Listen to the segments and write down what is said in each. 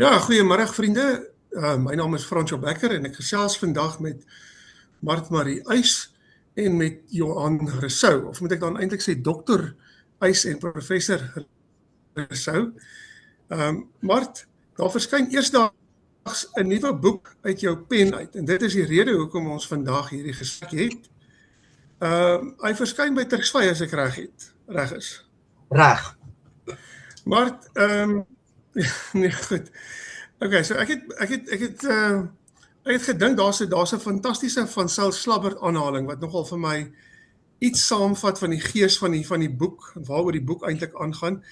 Ja, goeiemiddag vriende. My naam is Fransjo Becker en ek gesels vandag met Mart-Marie Uys en met Johan Rousseau, of moet ek dan eintlik sê Dr. Uys en Professor Rousseau. Mart, daar verskyn eersdaags 'n nuwe boek uit jou pen uit en dit is die rede hoekom ons vandag hierdie gesprek het. Hy verskyn by Tersvy as ek reg is. Reg. Mart, nee, goed. Okay, so ek het gedink daar's 'n fantastiese Van Zyl Slabbert aanhaling wat nogal vir my iets saamvat van die gees van die boek en waaroor die boek eintlik aangaan.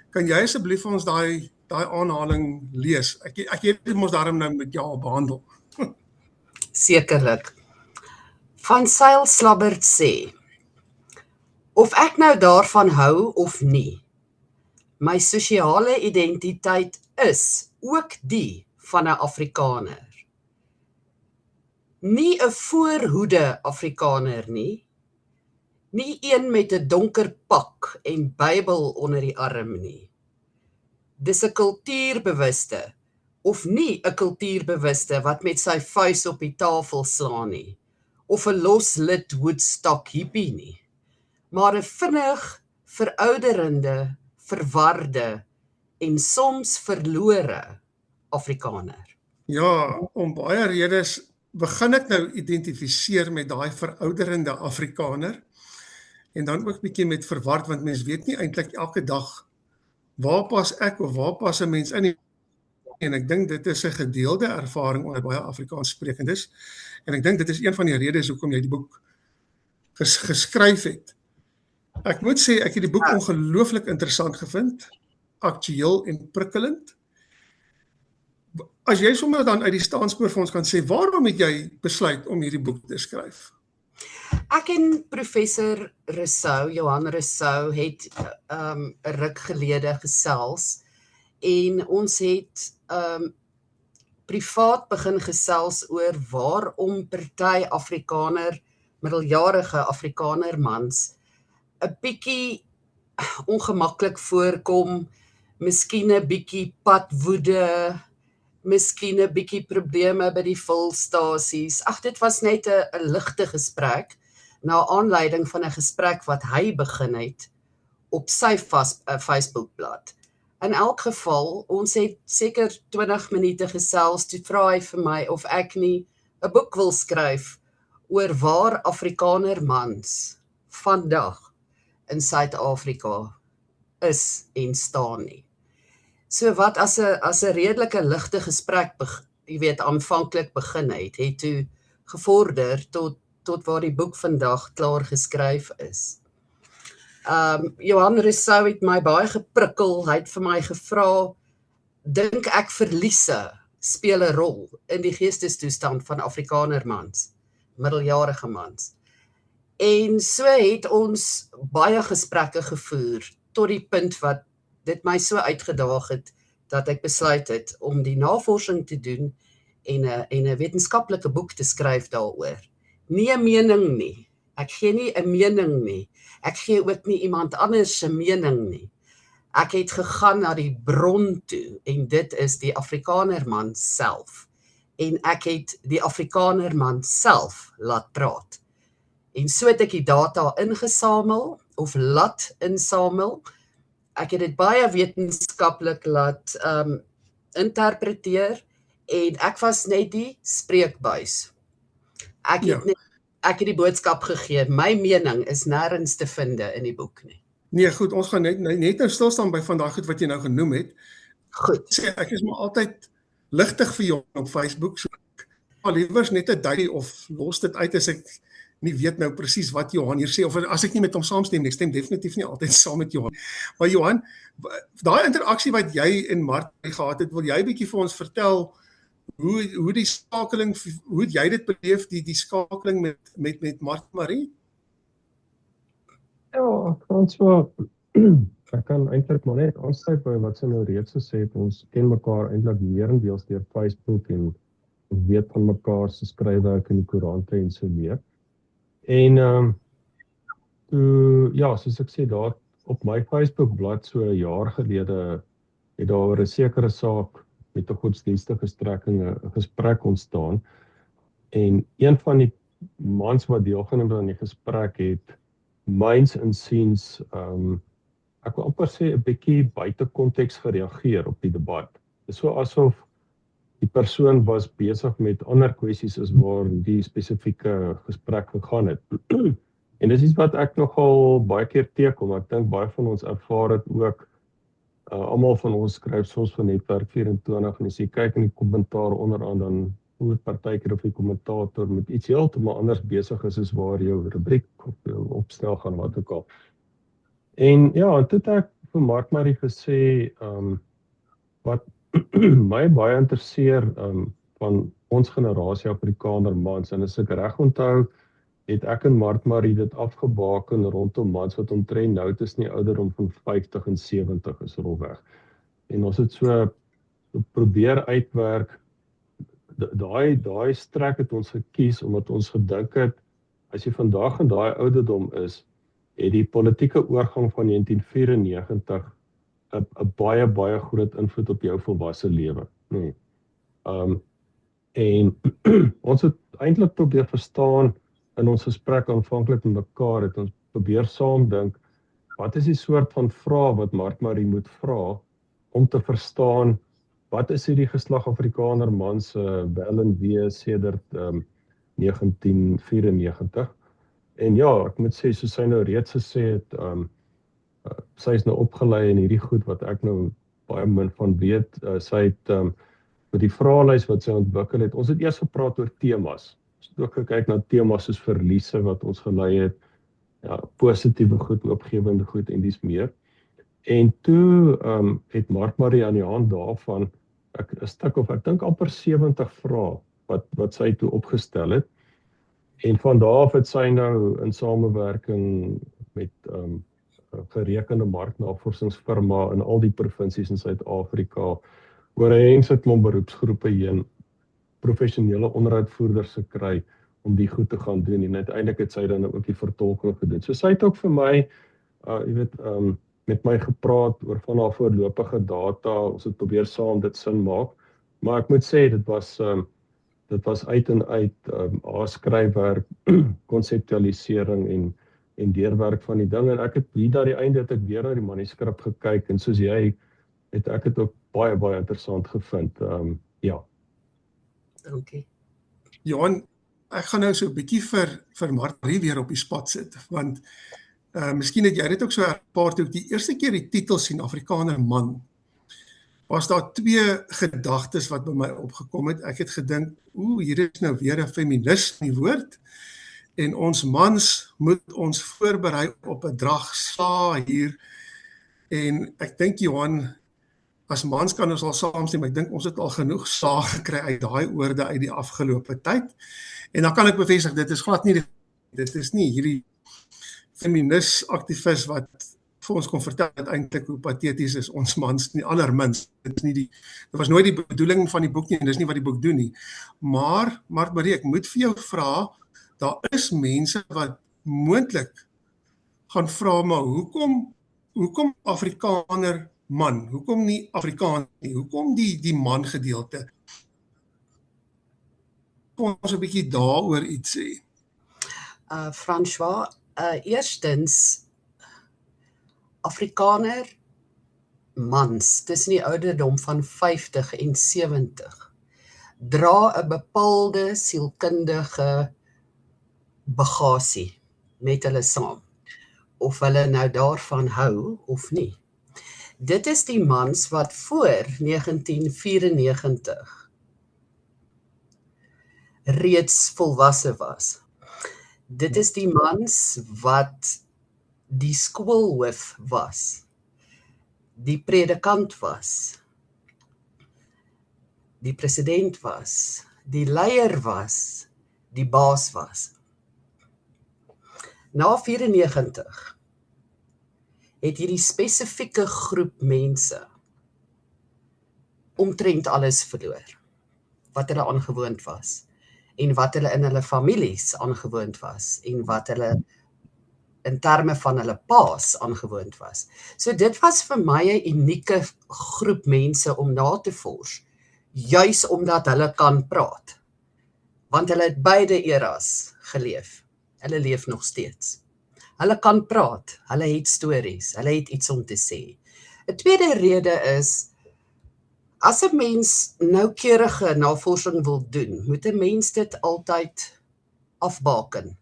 Kan jy asseblief vir ons daai aanhaling lees? Ek het mos daarom nou met jou al behandel. Sekerlik. Van Zyl Slabbert sê: of ek nou daarvan hou of nie, my sosiale identiteit is ook die van 'n Afrikaner. Nie 'n voorhoede Afrikaner nie een met 'n donker pak en Bybel onder die arm nie. Dis 'n kultuurbewuste, of nie 'n kultuurbewuste wat met sy vuis op die tafel slaan nie, of 'n loslid Woodstock hippie nie, maar 'n vinnig, verouderende, verwarde en soms verlore Afrikaner. Ja, om baie redes begin ek nou identifiseer met daai verouderende Afrikaner en dan ook bietjie met verward, want mens weet nie eintlik elke dag waar pas ek of waar pas 'n mens in nie. En ek dink dit is 'n gedeelde ervaring onder baie Afrikaanssprekendes en ek dink dit is een van die redes hoekom jy die boek geskryf het. Ek moet sê ek het die boek ongelooflik interessant gevind, aktueel en prikkelend. As jy sommer dan uit die staanspoor vir ons kan sê, waarom het jy besluit om hierdie boek te skryf? Ek en Professor Rousseau, Johan Rousseau, het 'n ruk gelede gesels en ons het privaat begin gesels oor waarom party Afrikaner, middeljarige Afrikaner mans 'n bietjie ongemaklik voorkom, miskien 'n bietjie padwoede, miskien 'n bietjie probleme by die volstasies. Dit was net 'n ligte gesprek, na aanleiding van 'n gesprek wat hy begin het op sy Facebookblad. In elk geval, ons het seker 20 minute gesels, toe vra hy vir my of ek nie 'n boek wil skryf oor waar Afrikaner mans vandag in Suid-Afrika is en staan nie. So wat as 'n redelike ligte gesprek, aanvanklik begin het toe gevorder tot waar die boek vandag klaar geskryf is. Johan Rousseau het my baie geprikkel, hy het vir my gevra, dink ek verliese speel 'n rol in die geestestoestand van Afrikaner mans, middeljarige mans. En so het ons baie gesprekke gevoer, tot die punt wat dit my so uitgedaag het, dat ek besluit het om die navorsing te doen en 'n wetenskaplike boek te skryf daaroor. Nie 'n mening nie, ek gee nie 'n mening nie, ek gee ook nie iemand anders se mening nie. Ek het gegaan na die bron toe, en dit is die Afrikanerman self. En ek het die Afrikanerman self laat praat. En so het ek die data ingesamel, of laat insamel. Ek het dit baie wetenskaplik laat interpreteer, en ek was net die spreekbuis. Ek het die boodskap gegee, my mening is nêrens te finde in die boek nie. Nee, goed, ons gaan net nou stil staan by vandag goed wat jy nou genoem het. Goed. Ek is maar altyd ligtig vir jou op Facebook, so ek liewers net 'n duikie of los dit uit as ek nie weet nou presies wat Johan hier sê, of as ek nie met hom saamstem nie, ek stem definitief nie altyd saam met Johan. Maar Johan, daai interaksie wat jy en Mart gehad het, wil jy 'n bietjie vir ons vertel hoe die skakeling, hoe het jy dit beleef, die skakeling met Mart-Marie? Ja, Fransjo, ek kan eintlik maar net aansluit by wat sy nou reeds gesê het. Ons ken mekaar eintlik meerendeels deur Facebook en ons weet van mekaar se skryfwerk in die koerante en so meer. En soos ek sê, daar op my Facebook bladsy so 'n jaar gelede het daar oor 'n sekere saak met 'n godsdienstige strekking 'n gesprek ontstaan. En een van die mans wat deelgeneem het aan die gesprek het myns insiens ek wil amper sê 'n bietjie buite konteks gereageer op die debat. Dit is so asof die persoon was besig met ander kwessies as waar die spesifieke gesprek gegaan het. En dis iets wat ek nogal baie keer teekom. Ek dink baie van ons ervaar dit ook. Almal van ons skryf soms van Netwerk 24 en as jy kyk in die kommentaar onderaan dan hoe partykeer of die kommentator met iets heeltemal anders besig is as waar jou rubriek of jou opstel gaan wat ook al. En ja, toe het ek vir Mark Marie gesê wat my baie interesseer van ons generasie Afrikaner mans en as ek reg onthou het ek en Mark Marie dit afgebaken rondom mans wat omtrent nou tussen die ouderdom van 50 en 70 is rolweg. En ons het so probeer uitwerk. Daai strek het ons gekies omdat ons gedink het as jy vandag in daai ouderdom is, het die politieke oorgang van 1994 'n baie groot invloed op jou volwasse lewe. Nee. En ons het eintlik probeer verstaan in ons gesprek aanvanklik met mekaar het ons probeer saam dink wat is die soort van vrae wat Mark Marie moet vra om te verstaan wat is hierdie geslag Afrikaner man se wel en wee sedert 1994. En ja, ek moet sê soos sy nou reeds gesê het sy is nou opgelei in hierdie goed wat ek nou baie min van weet. Sy het met die vraelys wat sy ontwikkel het. Ons het eers gepraat oor temas. Ons het ook gekyk na temas soos verliese wat ons gelei het. Ja, positiewe goed, opgewende goed en dis meer. En toe het Mark Marie aan die hand daarvan 'n stuk of ek dink amper 70 vrae wat sy toe opgestel het. En van daar af het sy nou in samewerking met gerekende marknavorsingsfirma in al die provinsies in Suid-Afrika oor 'n hele klomp beroepsgroepe heen professionele onderhoudvoerders gekry om die goed te gaan doen en uiteindelik het sy dan ook die vertolking gedoen. So sy het ook vir my met my gepraat oor van haar voorlopige data, ons het probeer saam dit sin maak, maar ek moet sê dit was uit en uit haar skryfwerk, konseptualisering en deurwerk van die ding en ek het hier aan die einde het ek weer na die manuskrip gekyk en soos jy het ek het ook baie interessant gevind. Ja. Dankie. Johan, ek gaan nou so 'n bietjie vir Marie weer op die spot sit, want miskien het jy dit ook so ervaar toe ek die eerste keer die titel sien Afrikaner man, was daar twee gedagtes wat by my opgekom het. Ek het gedink, hier is nou weer 'n feminis in die woord, en ons mans moet ons voorberei op 'n drag sla hier, en ek dink Johan, as mans kan ons al saamstem, ek dink ons het al genoeg sla gekry uit daai oorde uit die afgelope tyd, en dan kan ek bevestig, dit is nie hierdie feminis aktivis wat vir ons kon vertel dat eintlik hoe pateties is ons mans nie allerminst. Dit was nooit die bedoeling van die boek nie en dis nie wat die boek doen nie. Maar Marie, ek moet vir jou vra, daar is mense wat moontlik gaan vra, maar hoekom Afrikaner man? Hoekom nie Afrikaans nie? Hoekom die man gedeelte? Kom ons 'n bietjie daaroor iets sê. François, eerstens Afrikaner mans tussen die ouderdom van 50 en 70 dra 'n bepaalde sielkundige bagasie met hulle saam, of hulle nou daarvan hou of nie. Dit is die mans wat voor 1994 reeds volwasse was. Dit is die mans wat die skoolhoof was, die predikant was, die president was, die leier was, die baas was. Na 94 het hierdie spesifieke groep mense omtrent alles verloor, wat hulle aangewoond was, en wat hulle in hulle families aangewoond was, en wat hulle in terme van hulle paas aangewoond was. So dit was vir my 'n unieke groep mense om na te vors, juis omdat hulle kan praat. Want hulle het beide eras geleef. Hulle leef nog steeds. Hulle kan praat, hulle het stories, hulle het iets om te sê. 'n tweede rede is, as 'n mens noukeurige navorsing wil doen, moet 'n mens dit altyd afbaken.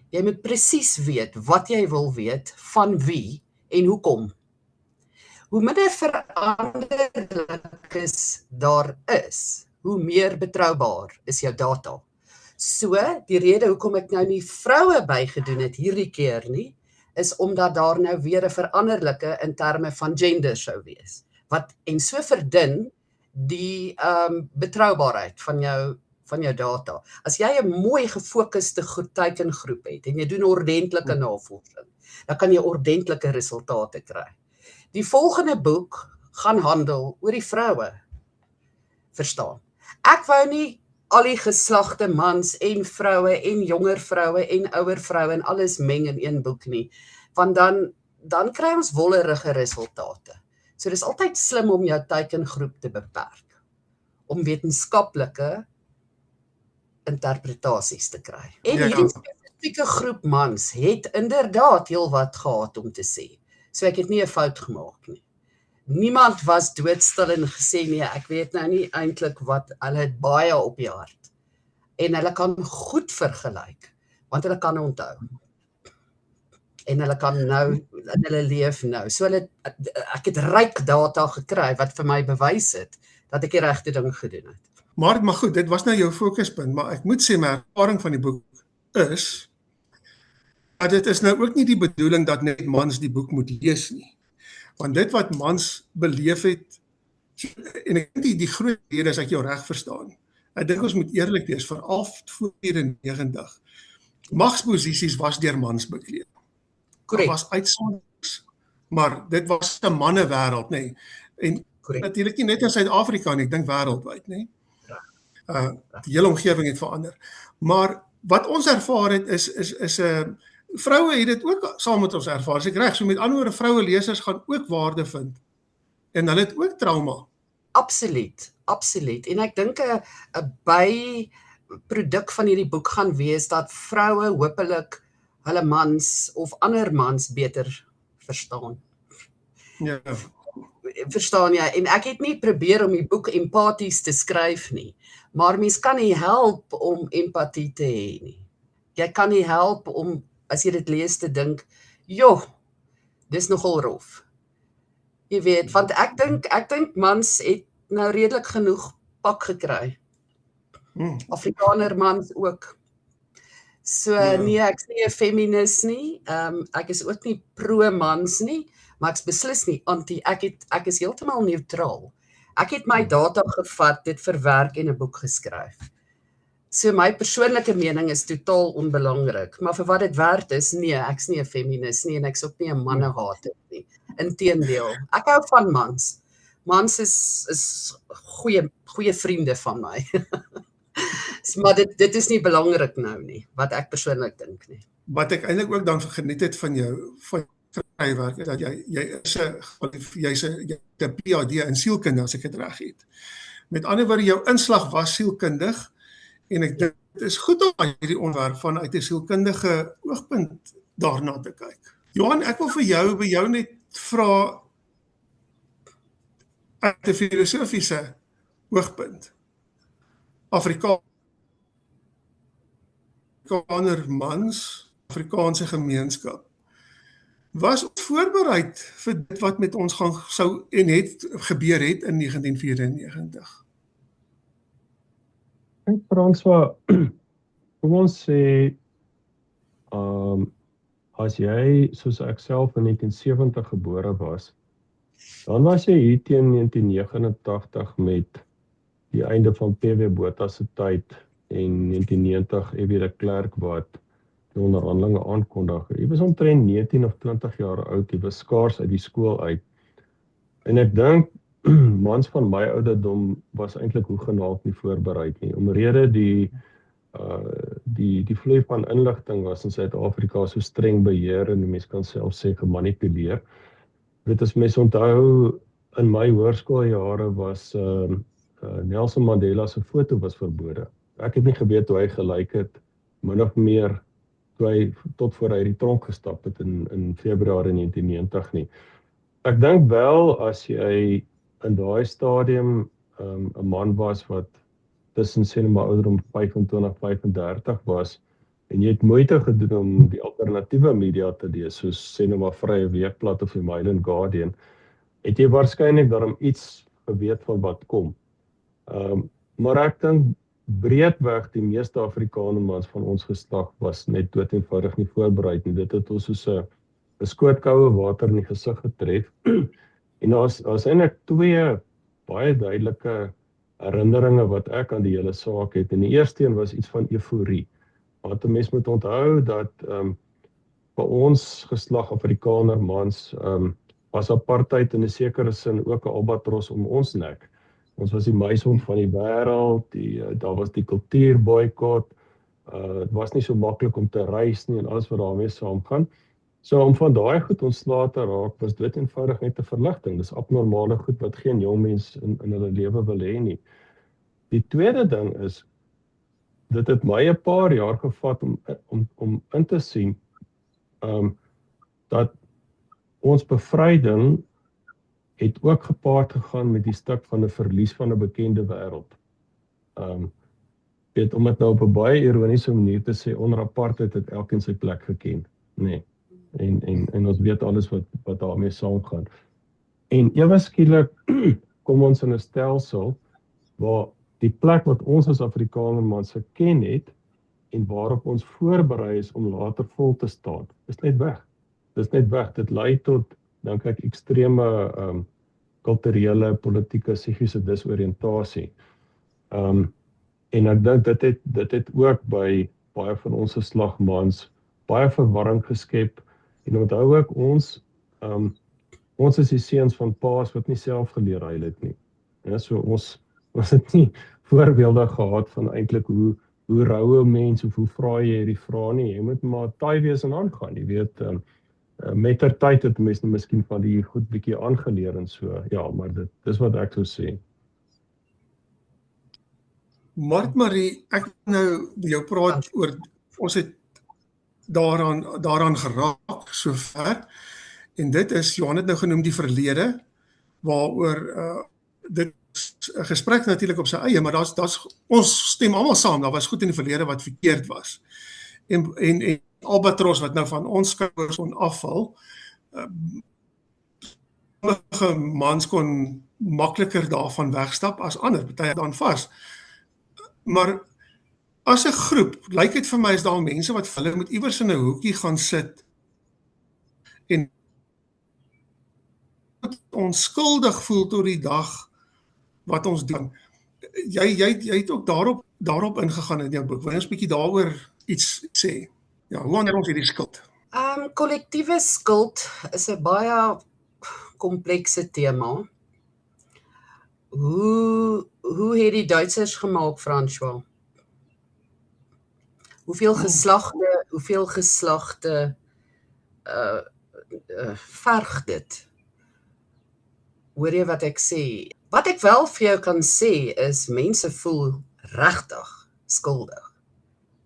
Jy moet presies weet wat jy wil weet, van wie en hoekom. Hoe minder veranderlikes daar is, hoe meer betroubaar is jou data. So, die rede hoekom ek nou nie vroue bygedoen het hierdie keer nie, is omdat daar nou weer 'n veranderlike in terme van gender sou wees. En so verdun die betroubaarheid van jou data. As jy 'n mooi gefokuste teikengroep het en jy doen ordentlike navorsing, dan kan jy ordentlike resultate kry. Die volgende boek gaan handel oor die vroue. Verstaan? Ek wou nie al die geslagte mans en vroue en jonger vroue en ouer vroue en alles meng in een boek nie, want dan kry ons wollerige resultate. So dis altyd slim om jou teikengroep te beperk, om wetenskaplike interpretasies te kry. En hierdie spesifieke groep mans het inderdaad heel wat gehad om te sê. So ek het nie 'n fout gemaak nie. Niemand was doodstil en gesê nee, ek weet nou nie eintlik wat, hulle het baie op die hart. En hulle kan goed vergelyk, want hulle kan onthou. En hulle kan nou, en hulle leef nou. So ek het ryk data gekry wat vir my bewys het dat ek die regte ding gedoen het. Maar goed, dit was nou jou fokuspunt, maar ek moet sê my ervaring van die boek is dat dit is nou ook nie die bedoeling dat net mans die boek moet lees nie. Want dit wat mans beleef het, en ek dink die groot rede as ek jou reg verstaan, ek dink ons moet eerlik wees, veral voor 94, magsposisies was deur mans bekleed. Daar was uitsonderings, maar dit was 'n mannewêreld, nê. En natuurlik nie net in Suid-Afrika nie, ek dink wêreldwyd, nê. Die hele omgewing het verander. Maar wat ons ervaar het is vroue het dit ook saam met ons ervaar. As ek reg, so met ander woorde, vroue lesers gaan ook waarde vind. En hulle het ook trauma. Absoluut. En ek dink 'n byproduk van hierdie boek gaan wees dat vroue hopelik hulle mans of ander mans beter verstaan. Ja. Verstaan jy? En ek het nie probeer om die boek empaties te skryf nie, maar mens kan nie help om empatie te hê nie. Jy kan nie help om, as jy dit lees, te dink, joh, dis nogal rof. Jy weet, want ek dink mans het nou redelik genoeg pak gekry. Afrikaner mans ook. So nee, ek is nie 'n feminis nie. Ek is ook nie pro-mans nie, maar ek is beslis nie anti. Ek is heeltemal neutraal. Ek het my data gevat, dit verwerk en 'n boek geskryf. So my persoonlike mening is totaal onbelangrik, maar vir wat dit werd is, nee, ek's nie 'n feminis nie en ek's ook nie 'n mannehater nie. Inteendeel, ek hou van mans. Mans is goeie vriende van my. Maar dit is nie belangrik nou nie, wat ek persoonlik dink nie. Wat ek eintlik ook dan geniet het van jou skryfwerk, is dat jy's 'n PhD in sielkunde, as ek dit reg het. Met ander woorde, jou inslag was sielkundig, en ek dink dit is goed om hierdie onderwerp vanuit 'n sielkundige oogpunt daarna te kyk. Johan, ek wil vir jou net vra uit 'n filosofiese oogpunt. Afrikaner mans, Afrikaanse gemeenskap, was voorbereid vir dit wat met ons sou en het gebeur het in 1994. Ek François, kom ons sê, as jy, soos ek self in 1970 gebore was, dan was jy hier teen 1989 met die einde van P.W. Botha se tyd en 1990 F.W. de Klerk wat die onderhandelinge aankondig. Jy was omtrent 19 of 20 jaar oud, jy was skaars uit die skool uit. En ek dink mans van my ouderdom was eintlik hoegenaamd nie voorbereid nie. Omrede die vloei van inligting was in Suid-Afrika so streng beheer en mense kan self sê gemanipuleer. Dit as mens onthou in my hoërskooljare was Nelson Mandela se foto was verbode. Ek het nie geweet hoe hy gelyk het, min of meer toe hy tot voor hy die tronk gestap het in Februarie 1990 nie. Ek dink wel as jy in daai stadium 'n man was wat tussen sê maar ouderdom 25-35 was en jy het moeite gedoen om die alternatiewe media te lees soos sê maar Vrye Weekblad of die Mail and Guardian, het jy waarskynlik daarom iets geweet van wat kom. Maar ek dink breedweg die meeste Afrikanermans van ons geslag was net dood eenvoudig nie voorberei nie. Dit het ons soos 'n skootkoue water in die gesig getref. En daar's eintlik twee baie duidelike herinneringe wat ek aan die hele saak het. En die eerste een was iets van euforie. Want 'n mens moet onthou dat vir ons geslag Afrikanermans was apartheid in 'n sekere sin ook 'n albatros om ons nek. Ons was die muishond van die wêreld, daar was die kultuurboikot, dit was nie so maklik om te reis nie en alles wat daarmee saamgaan. So om van daai goed ontslae te raak, was dit eenvoudig net 'n verligting. Dis abnormale goed wat geen jong mens in hulle lewe wil hê nie. Die tweede ding is, dit het my 'n paar jaar gevat om in te sien, dat ons bevryding het ook gepaard gegaan met die stuk van 'n verlies van 'n bekende wêreld. Om dit nou op 'n baie ironiese manier te sê, onder apartheid het elkeen sy plek geken, nee. En ons weet alles wat daarmee saamgaan. En ewe skielik kom ons in 'n stelsel waar die plek wat ons as Afrikanermans geken het en waarop ons voorberei is om later vol te staan, is net weg. Dis net weg. Dit lei tot, dink ek, ekstreme kulturele, politieke, psigiese disoriëntasie. En ek dink dit het ook by baie van ons geslagmans baie verwarring geskep. En onthou ook ons is die seuns van paas wat nie self geleer huil het nie. Ja, so ons het nie voorbeelde gehad van eintlik hoe roue mens of hoe vra jy hierdie vrae nie. Jy moet maar taai wees en aangaan, jy weet. Met ter tyd het mense miskien van die goed bietjie aangeleer en so. Ja, maar dis wat ek sou sê. Mart Marie, ek nou met jou praat oor, ons het daaraan geraak sover. En dit is, Johan het nou genoem die verlede, waaroor dit is 'n gesprek natuurlik op sy eie, maar ons stem almal saam, daar was goed in die verlede wat verkeerd was. En albatros wat nou van ons skouers kon afval, sommige mans kon makliker daarvan wegstap as ander, party dan vas. Maar as 'n groep, lyk dit vir my is daar mense wat hulle moet iewers in 'n hoekie gaan sit en onskuldig voel tot die dag wat ons doen. Jy het ook daarop ingegaan in jou boek. Wil jy ons bietjie daaroor iets sê? Ja, hoe hanteer ons hierdie skuld? Kollektiewe skuld is 'n baie komplekse tema. Hoe het die Duitsers gemaak, François? Hoeveel geslagte verg dit? Hoor jy wat ek sê? Wat ek wel vir jou kan sê is, mense voel regtig skuldig.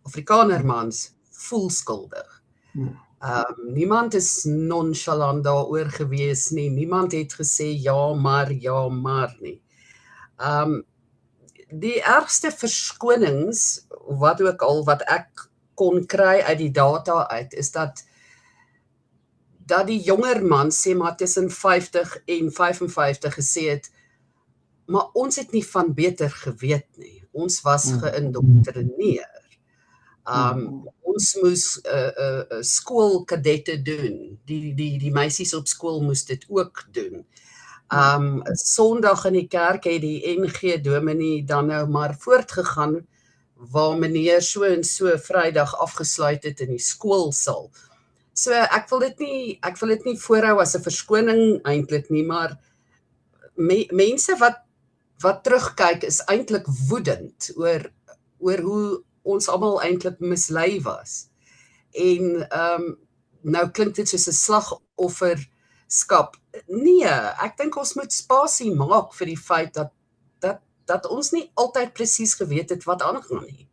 Afrikanermans voel skuldig. Niemand is nonchalant daaroor gewees nie. Niemand het gesê ja maar nie. Die ergste verskonings, wat ook al wat ek kon kry uit die data uit, is dat die jonger man, sê maar tussen 50 en 55 gesê het, maar ons het nie van beter geweet nie. Ons was geïndoktrineer. Ons moes skoolkadette doen. Die meisies op skool moes dit ook doen. Sondag in die kerk het die NG dominee dan nou maar voortgegaan, waar meneer so en so Vrydag afgesluit het in die skoolsaal. So ek wil dit nie voorhou as 'n verskoning eintlik nie, maar mense wat terugkyk is eintlik woedend oor hoe ons almal eintlik mislei was. En nou klink dit soos 'n slagofferskap. Nee, ek dink ons moet spasie maak vir die feit dat dat ons nie altyd presies geweet het wat aangaan nie.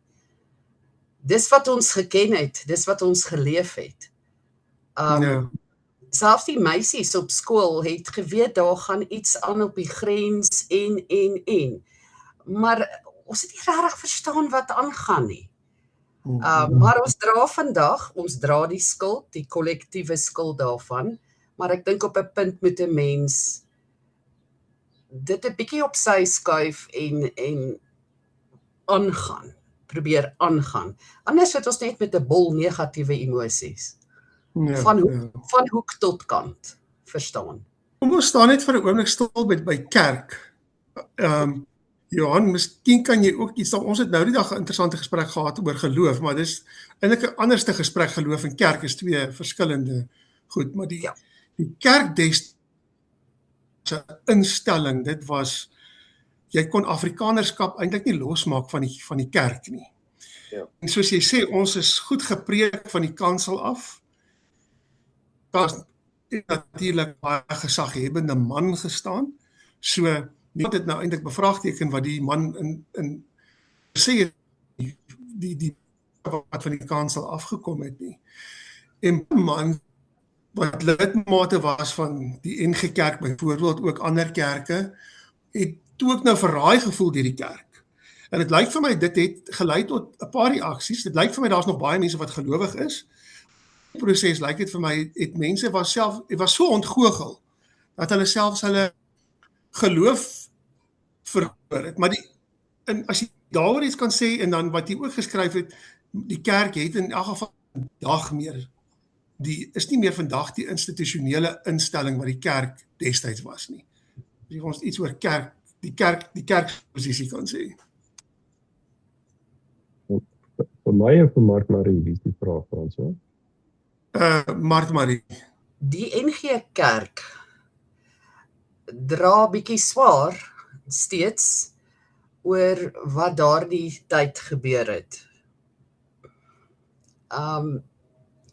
Dis wat ons geken het, dis wat ons geleef het. Ja. Selfs die meisies op skool het geweet daar gaan iets aan op die grens en. Maar ons het nie regtig verstaan wat aangaan nie. Maar ons dra die skuld, die kollektiewe skuld daarvan, maar ek dink op 'n punt moet 'n mens dit 'n bietjie op sy skuif en aangaan, probeer aangaan. Anders sit ons net met 'n bol negatiewe emosies. Van hoek tot kant, verstaan. Kom ons staan net vir 'n oomblik stil by kerk. Johan, miskien kan jy ook iets, ons het nou die dag 'n interessante gesprek gehad oor geloof, maar dis eintlik 'n anderste gesprek. Geloof en kerk is twee verskillende goed, maar die kerk des se instelling, dit was, jy kon Afrikanerskap eintlik nie losmaak van die kerk nie. Ja. En soos jy sê, ons is goed gepreek van die kansel af. Daar's natuurlik baie gesaghebende man gestaan, so niemand het nou eintlik bevraagteken wat die man in sê die wat van die kansel afgekom het nie. En man wat lidmate was van die NG Kerk byvoorbeeld, ook ander kerke, het toe ook nou verraai gevoel deur die kerk. En dit lyk vir my dit het gelei tot 'n paar reaksies. Dit lyk vir my daar's nog baie mense wat gelowig is. Die proses lyk dit vir my het mense was so ontgoochel dat hulle selfs hulle geloof verloor het. Maar en as jy daaroor iets kan sê, en dan wat jy ook geskryf het, die kerk het in elk geval vandag meer, is nie meer vandag die institusionele instelling wat die kerk destyds was nie. As jy ons iets oor kerk, die kerkposisie kan sê. Vir my en vir Mark Marie, wie is die vraag vir ons, hoor? Mark Marie. Die NG Kerk dra bietjie swaar steeds oor wat daardie tyd gebeur het.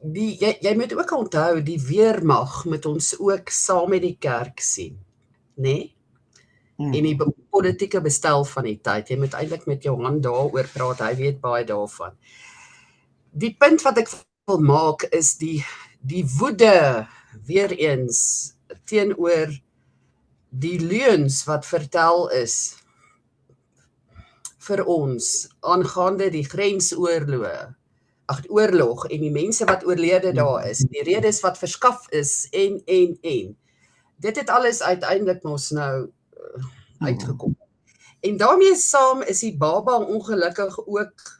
Jy moet ook onthou, die weermag moet ons ook saam met die kerk sien, né? En die politieke bestel van die tyd. Jy moet eintlik met Johan daaroor praat, hy weet baie daarvan. Die punt wat ek wil maak is die woede weer eens teenoor die leuns wat vertel is vir ons aangaande die oorlog en die mense wat oorlede daar is, die redes wat verskaf is en. Dit het alles uiteindelik mos nou uitgekom. En daarmee saam is die baba ongelukkig ook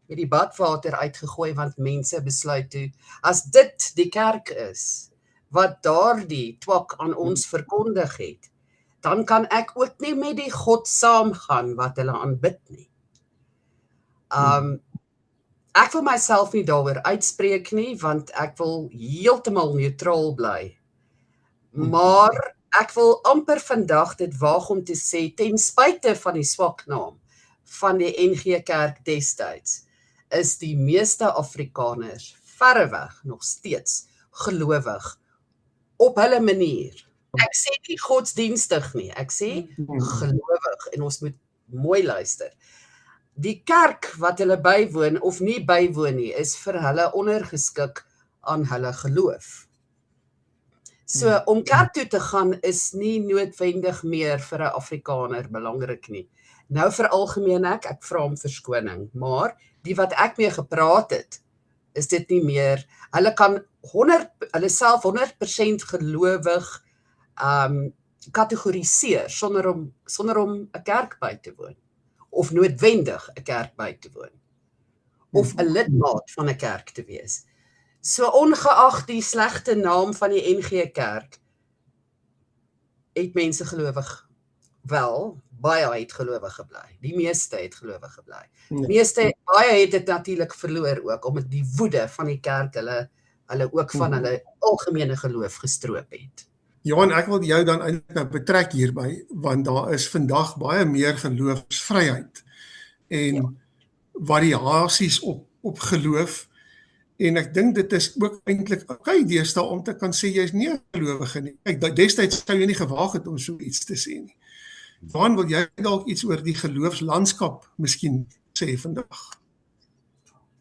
met die badwater uitgegooi, want mense besluit toe, as dit die kerk is, wat daardie twak aan ons verkondig het, dan kan ek ook nie met die God saamgaan wat hulle aanbid nie. Ek wil myself nie daaroor uitspreek nie, want ek wil heeltemal neutraal bly. Maar ek wil amper vandag dit waag om te sê, ten spyte van die swak naam van die NG Kerk destyds, is die meeste Afrikaners verreweg nog steeds gelowig op hulle manier. Ek sê nie godsdienstig nie, ek sê gelowig, en ons moet mooi luister. Die kerk wat hulle bywoon of nie bywoon nie, is vir hulle ondergeskik aan hulle geloof. So om kerk toe te gaan is nie noodwendig meer vir 'n Afrikaner belangrik nie. Nou veralgemeen ek vra om verskoning, maar die wat ek mee gepraat het, is dit nie meer. Hulle kan hulle self 100% gelowig kategoriseer sonder om 'n kerk by te woon, of noodwendig 'n kerk by te woon, of 'n lidmaat van 'n kerk te wees. So ongeag die slegte naam van die NG Kerk, het mense gelowig wel, baie het gelowig gebly. Die meeste het gelowig gebly. Baie het dit natuurlik verloor ook, omdat die woede van die kerk hulle ook van hulle algemene geloof gestroop het. Johan, ek wil jou dan eintlik nou betrek hierby, want daar is vandag baie meer geloofsvryheid en variasies op geloof. En ek dink dit is ook eintlik okay deesdae om te kan sê jy is nie 'n gelowige nie. Kyk, destyds sou jy nie gewaag het om so iets te sê nie. Johan, wil jy dalk iets oor die geloofslandskap miskien sê vandag?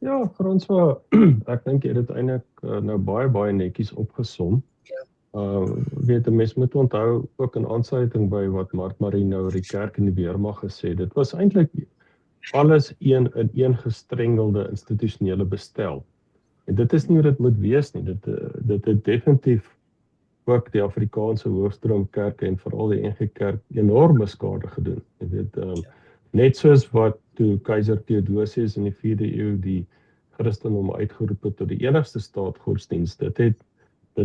Ja, François, ek dink jy het dit eintlik nou baie netjies opgesom. Weet 'n mens moet onthou ook in aansluiting by wat Mark-Marie nou oor die kerk en die weermag gesê. Dit was eintlik alles in een gestrengelde institusionele bestel. En dit is nie hoe dit moet wees nie. Dit het definitief ook die Afrikaanse hoofstroomkerke en veral die NG Kerk enorme skade gedoen. Jy weet, net soos wat toe keiser Theodosius in die 4de eeu die Christendom uitgeroep het tot die enigste staatgodsdienst. Dit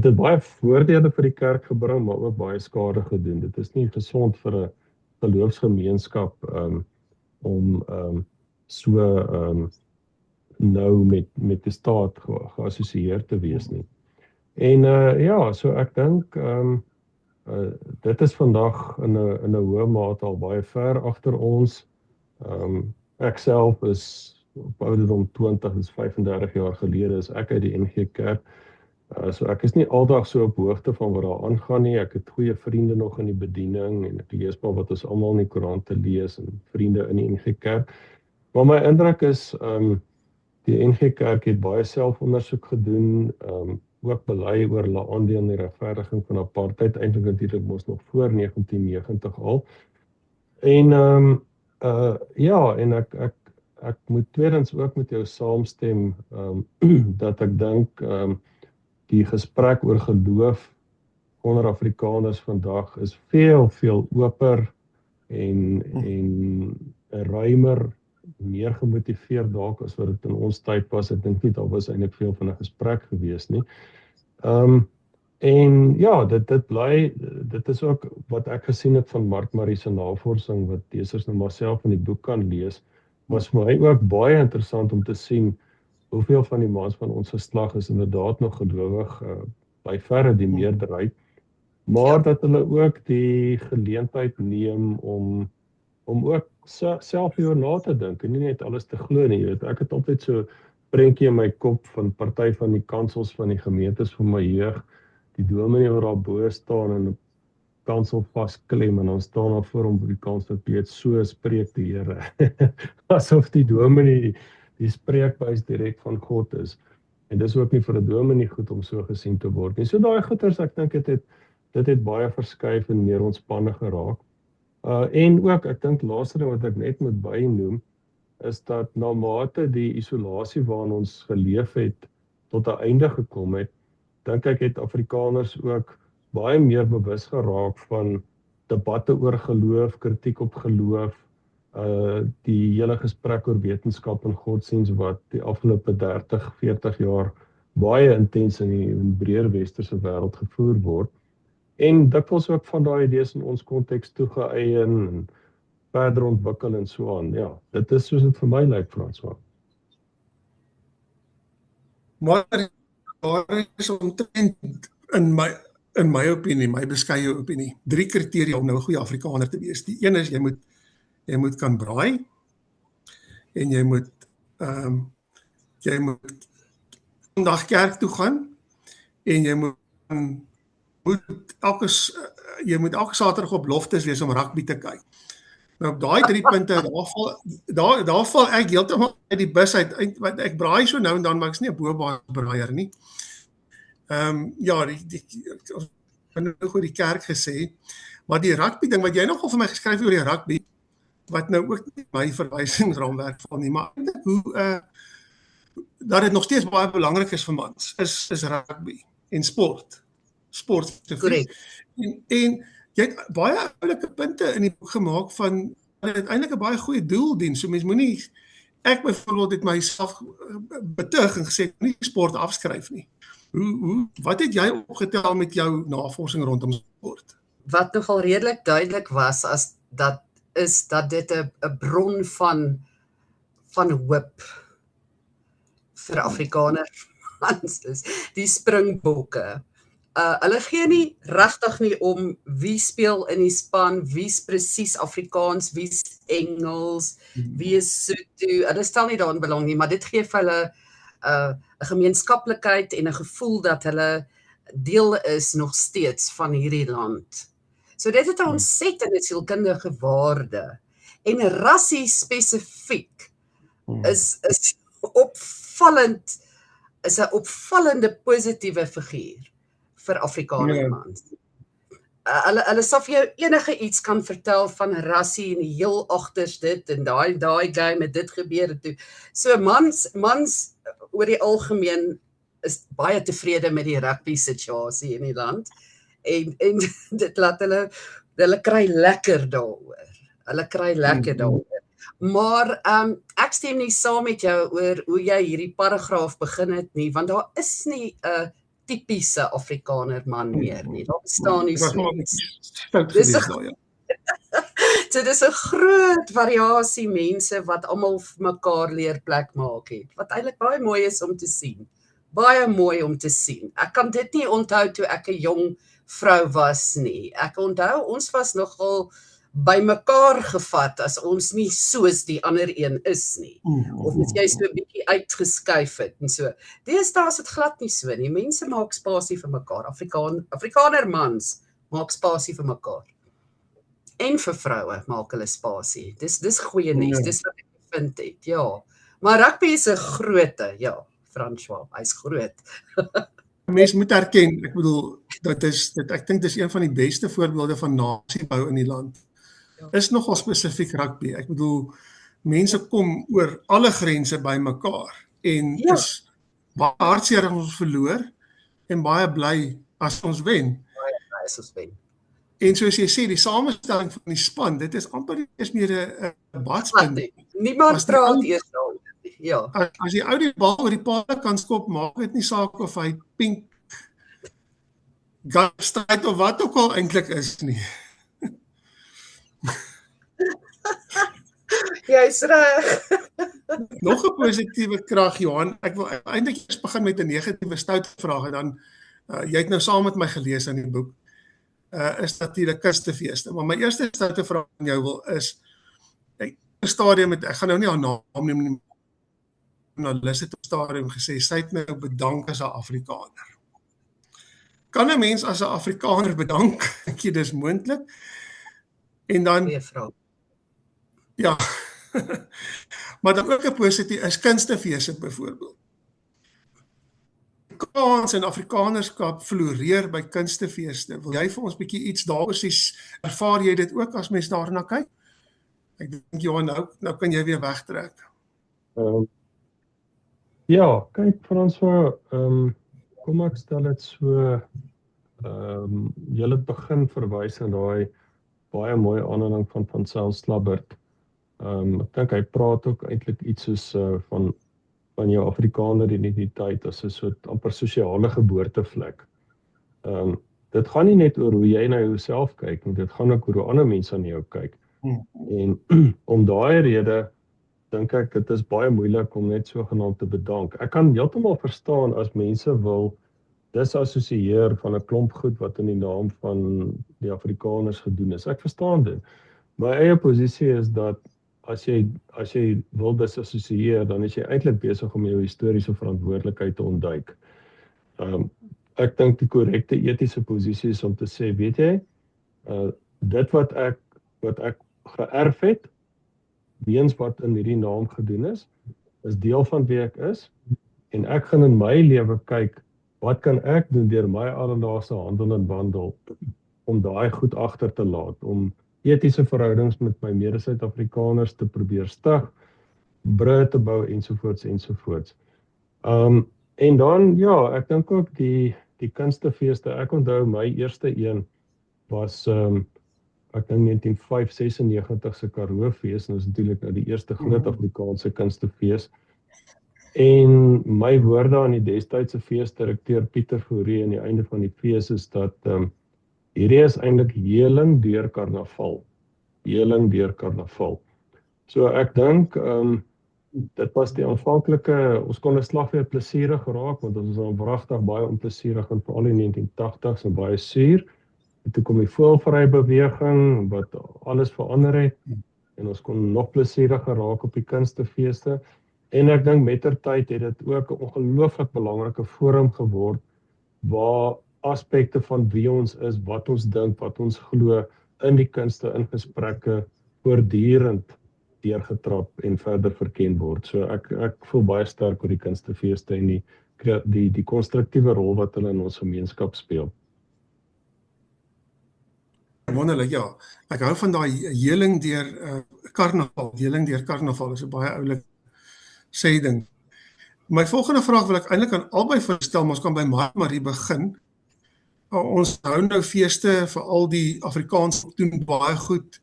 het baie voordele vir die kerk gebring, maar ook baie skade gedoen. Dit is nie gesond vir 'n geloofsgemeenskap om nou met die staat geassosieer te wees nie. En ja, so ek dink dit is vandag in 'n hoë mate al baie ver agter ons. Ek self is op ouderdom 20, dis 35 jaar gelede is ek uit die NG Kerk. So ek is nie aldag so op hoogte van wat daar aangaan nie. Ek het goeie vriende nog in die bediening en ek lees maar wat ons almal in die koerante lees en vriende in die NG Kerk. Maar my indruk is die NG Kerk het baie selfondersoek gedoen, ook bely oor hulle aandeel in die regverdiging van apartheid, eintlik natuurlik mos nog voor 1990 al. En ja, en ek moet tweedens ook met jou saamstem dat ek dink die gesprek oor geloof onder Afrikaners vandag is veel oper en ruimer, meer gemotiveerd dalk as wat dit in ons tyd was. Ek dink nie daar was eintlik veel van 'n gesprek gewees nie. En ja, dit is ook wat ek gesien het van Mark-Marie se navorsing wat lesers nou maar self in die boek kan lees, was vir my ook baie interessant om te sien hoeveel van die mans van ons geslag is inderdaad nog gelowig, by verre die meerderheid, maar dat hulle ook die geleentheid neem om ook self hieroor na te dink en nie net alles te glo nie. Jy weet, ek het altyd so prentjie in my kop van party van die kansels van die gemeentes van my jeug, die dominee wat daar bo staan en 'n kansel vasklem en dan staan daar voor hom op die kansel weet so spreek die Here. Asof die dominee die spreekbuis direk van God is. En dis ook nie vir 'n dominee goed om so gesien te word nie. So daai goeters, ek dink dit het baie verskuif en meer ontspanne geraak. En ook, ek dink laaste ding wat ek net moet bynoem, is dat na mate die isolasie waarin ons geleef het tot 'n einde gekom het, dink ek het Afrikaners ook baie meer bewus geraak van debatte oor geloof, kritiek op geloof, die hele gesprek oor wetenskap en godsdienst wat die afgelope 30, 40 jaar baie intens in die breër westerse wêreld gevoer word. En dikwels ook van daai idees in ons konteks toegeëien en verder ontwikkel en so aan. Ja, dit is soos dit vir my lyk, François. Maar daar is omtrent in my opinie, my beskeie opinie, 3 kriteria om nou 'n goeie Afrikaner te wees. Die een is jy moet kan braai en jy moet Sondag kerk toe gaan en jy moet elke Saterdag op loftes wees om rugby te kyk. Nou op daai 3 punte, daar val ek heeltemal uit die bus uit, want ek braai so nou en dan, maar ek's nie 'n boerbraaier nie. Ja, ons het nou oor die kerk gesê, maar die rugby ding wat jy nogal vir my geskryf oor die rugby, wat nou ook nie my verwysingsraamwerk val nie, maar eintlik hoe dat dit nog steeds baie belangrik is vir mans, is rugby en sport. Korrek. En jy het baie oulike punte in die boek gemaak van dat dit eintlik 'n baie goeie doel dien. So mens moenie, ek byvoorbeeld het myself betug en gesê nie sport afskryf nie. Wat het jy opgetel met jou navorsing rondom sport? Wat nogal redelik duidelik was is dat dit 'n bron van hoop vir Afrikaners is, die Springbokke. Hulle gee nie regtig nie om wie speel in die span, wie's presies Afrikaans, wie's Engels, wie is Sotho. Hulle stel nie daarin belang nie, maar dit gee vir hulle 'n gemeenskaplikheid en 'n gevoel dat hulle deel is nog steeds van hierdie land. So dit het 'n ontsettende sielkundige waarde. En rassie spesifiek is opvallend, is 'n opvallende positiewe figuur vir Afrikaner mans. Hulle sal vir jou enige iets kan vertel van rassie en die heel agters dit en daai game het dit gebeur toe. So mans oor die algemeen is baie tevrede met die rugby situasie in die land en dit laat hulle kry lekker daaroor. Hulle kry lekker daaroor. Maar ek stem nie saam met jou oor hoe jy hierdie paragraaf begin het nie, want daar is nie 'n tipiese Afrikaner man meer nie. Daar bestaan nie so iets. So dis 'n groot variasie mense wat almal vir mekaar leer plek maak het, wat eintlik baie mooi is om te sien. Baie mooi om te sien. Ek kan dit nie onthou toe ek 'n jong vrou was nie. Ek onthou ons was nogal by mekaar gevat as ons nie soos die ander een is nie. Of as jy so 'n bietjie uitgeskuif het en so. Deesdae is dit glad nie so nie. Mense maak spasie vir mekaar. Afrikaner mans maak spasie vir mekaar. En vir vroue maak hulle spasie. Dis goeie nuus. Dis wat ek vind het. Ja. Maar rugby is 'n groote, ja, François, hy's groot. Mens moet erken, ek bedoel, ek dink dis een van die beste voorbeelde van nasiebou in die land. Is nogal spesifiek rugby. Ek bedoel, mense kom oor alle grense by mekaar en is baie hartseer as ons verloor en baie bly as ons wen. Baie bly as ons wen. En soos jy sê, die samestelling van die span, dit is amper eers meer 'n badspunt. Niemand praat eers daaroor. Ja. As die ou die bal oor die paal kan skop, maak dit nie saak of hy pink stryd of wat ook al eintlik is nie. Jy's reg. Nog 'n positiewe krag, Johan. Ek wil eintlik eers begin met 'n negatiewe stout vraag en dan jy het nou saam met my gelees in die boek. Is natuurlik kunstefeeste. Maar my eerste stoute vraag aan jou wil is, ek stadium ek gaan nou nie haar naam neem nie. Journalist het op stadium gesê, sy het nou bedank as 'n Afrikaner. Kan 'n mens as 'n Afrikaner bedank? Ek jy dis moontlik? En dan ja. Maar dan ook 'n positief is kunstefeeste byvoorbeeld. Afrikaans en Afrikanerskap floreer by kunstefeeste. Wil jy vir ons bietjie iets daaroor sê? Ervaar jy dit ook as mens daarna kyk? Ek dink Johan, nou kan jy weer wegtrek. Ja, kyk François, kom ek stel dit so, jy het begin verwys na daai baie mooi aanhaling van Saul Slabbert. Ek dink hy praat ook eintlik iets soos van jou Afrikaner identiteit as 'n soort amper sosiale geboortevlek. Dit gaan nie net oor hoe jy na jouself kyk, maar dit gaan ook oor hoe ander mense na jou kyk. En om daai rede dink ek dit is baie moeilik om net sogenaamd te bedank. Ek kan heeltemal verstaan as mense wil disassosieer van 'n klomp goed wat in die naam van die Afrikaners gedoen is. Ek verstaan dit. My eie posisie is dat as jy wil disassosieer, dan is jy eintlik besig om jou historiese verantwoordelikheid te ontduik. Ek dink die korrekte etiese posisie is om te sê, weet jy, dit wat ek geërf het, weens wat in hierdie naam gedoen is deel van wie ek is, en ek gaan in my lewe kyk, wat kan ek doen deur my alledaagse handel en wandel, om daai goed agter te laat, om etiese verhoudings met my mede-Suid-Afrikaners te probeer stig, brûe te bou, ensovoorts, ensovoorts. En dan, ja, ek dink ook die kunstefeeste, ek onthou my eerste een was, ek dink 1995 se Karoo-fees, en dit is natuurlik nou die eerste groot Afrikaanse kunstefees. En my woorde aan die destydse feesdirekteur Pieter Fourie aan die einde van die fees is dat hierdie is eintlik heling deur karnaval. Heling deur karnaval. So ek dink dit was die aanvanklike, ons kon 'n slag weer plesierig geraak, want ons was wragtig baie onplesierig en veral in 1980s en baie suur. En toe kom die voëlvry beweging wat alles verander het en ons kon nog plesieriger raak op die kunstefeeste. En ek dink mettertyd het dit ook 'n ongelooflik belangrike forum geword waar aspekte van wie ons is, wat ons dink, wat ons glo in die kunste, in gesprekke voortdurend deurgetrap en verder verken word. So ek voel baie sterk oor die kunstefeeste en die konstruktiewe rol wat hulle in ons gemeenskap speel. Wonderlik, ja. Ek hou van daai heling deur karnaval. Heling deur karnaval is 'n baie oulike sê ding. My volgende vraag wil ek eintlik aan albei voorstel, maar ons kan by Marie begin. Ons hou nou feeste vir al die Afrikaans doen baie goed.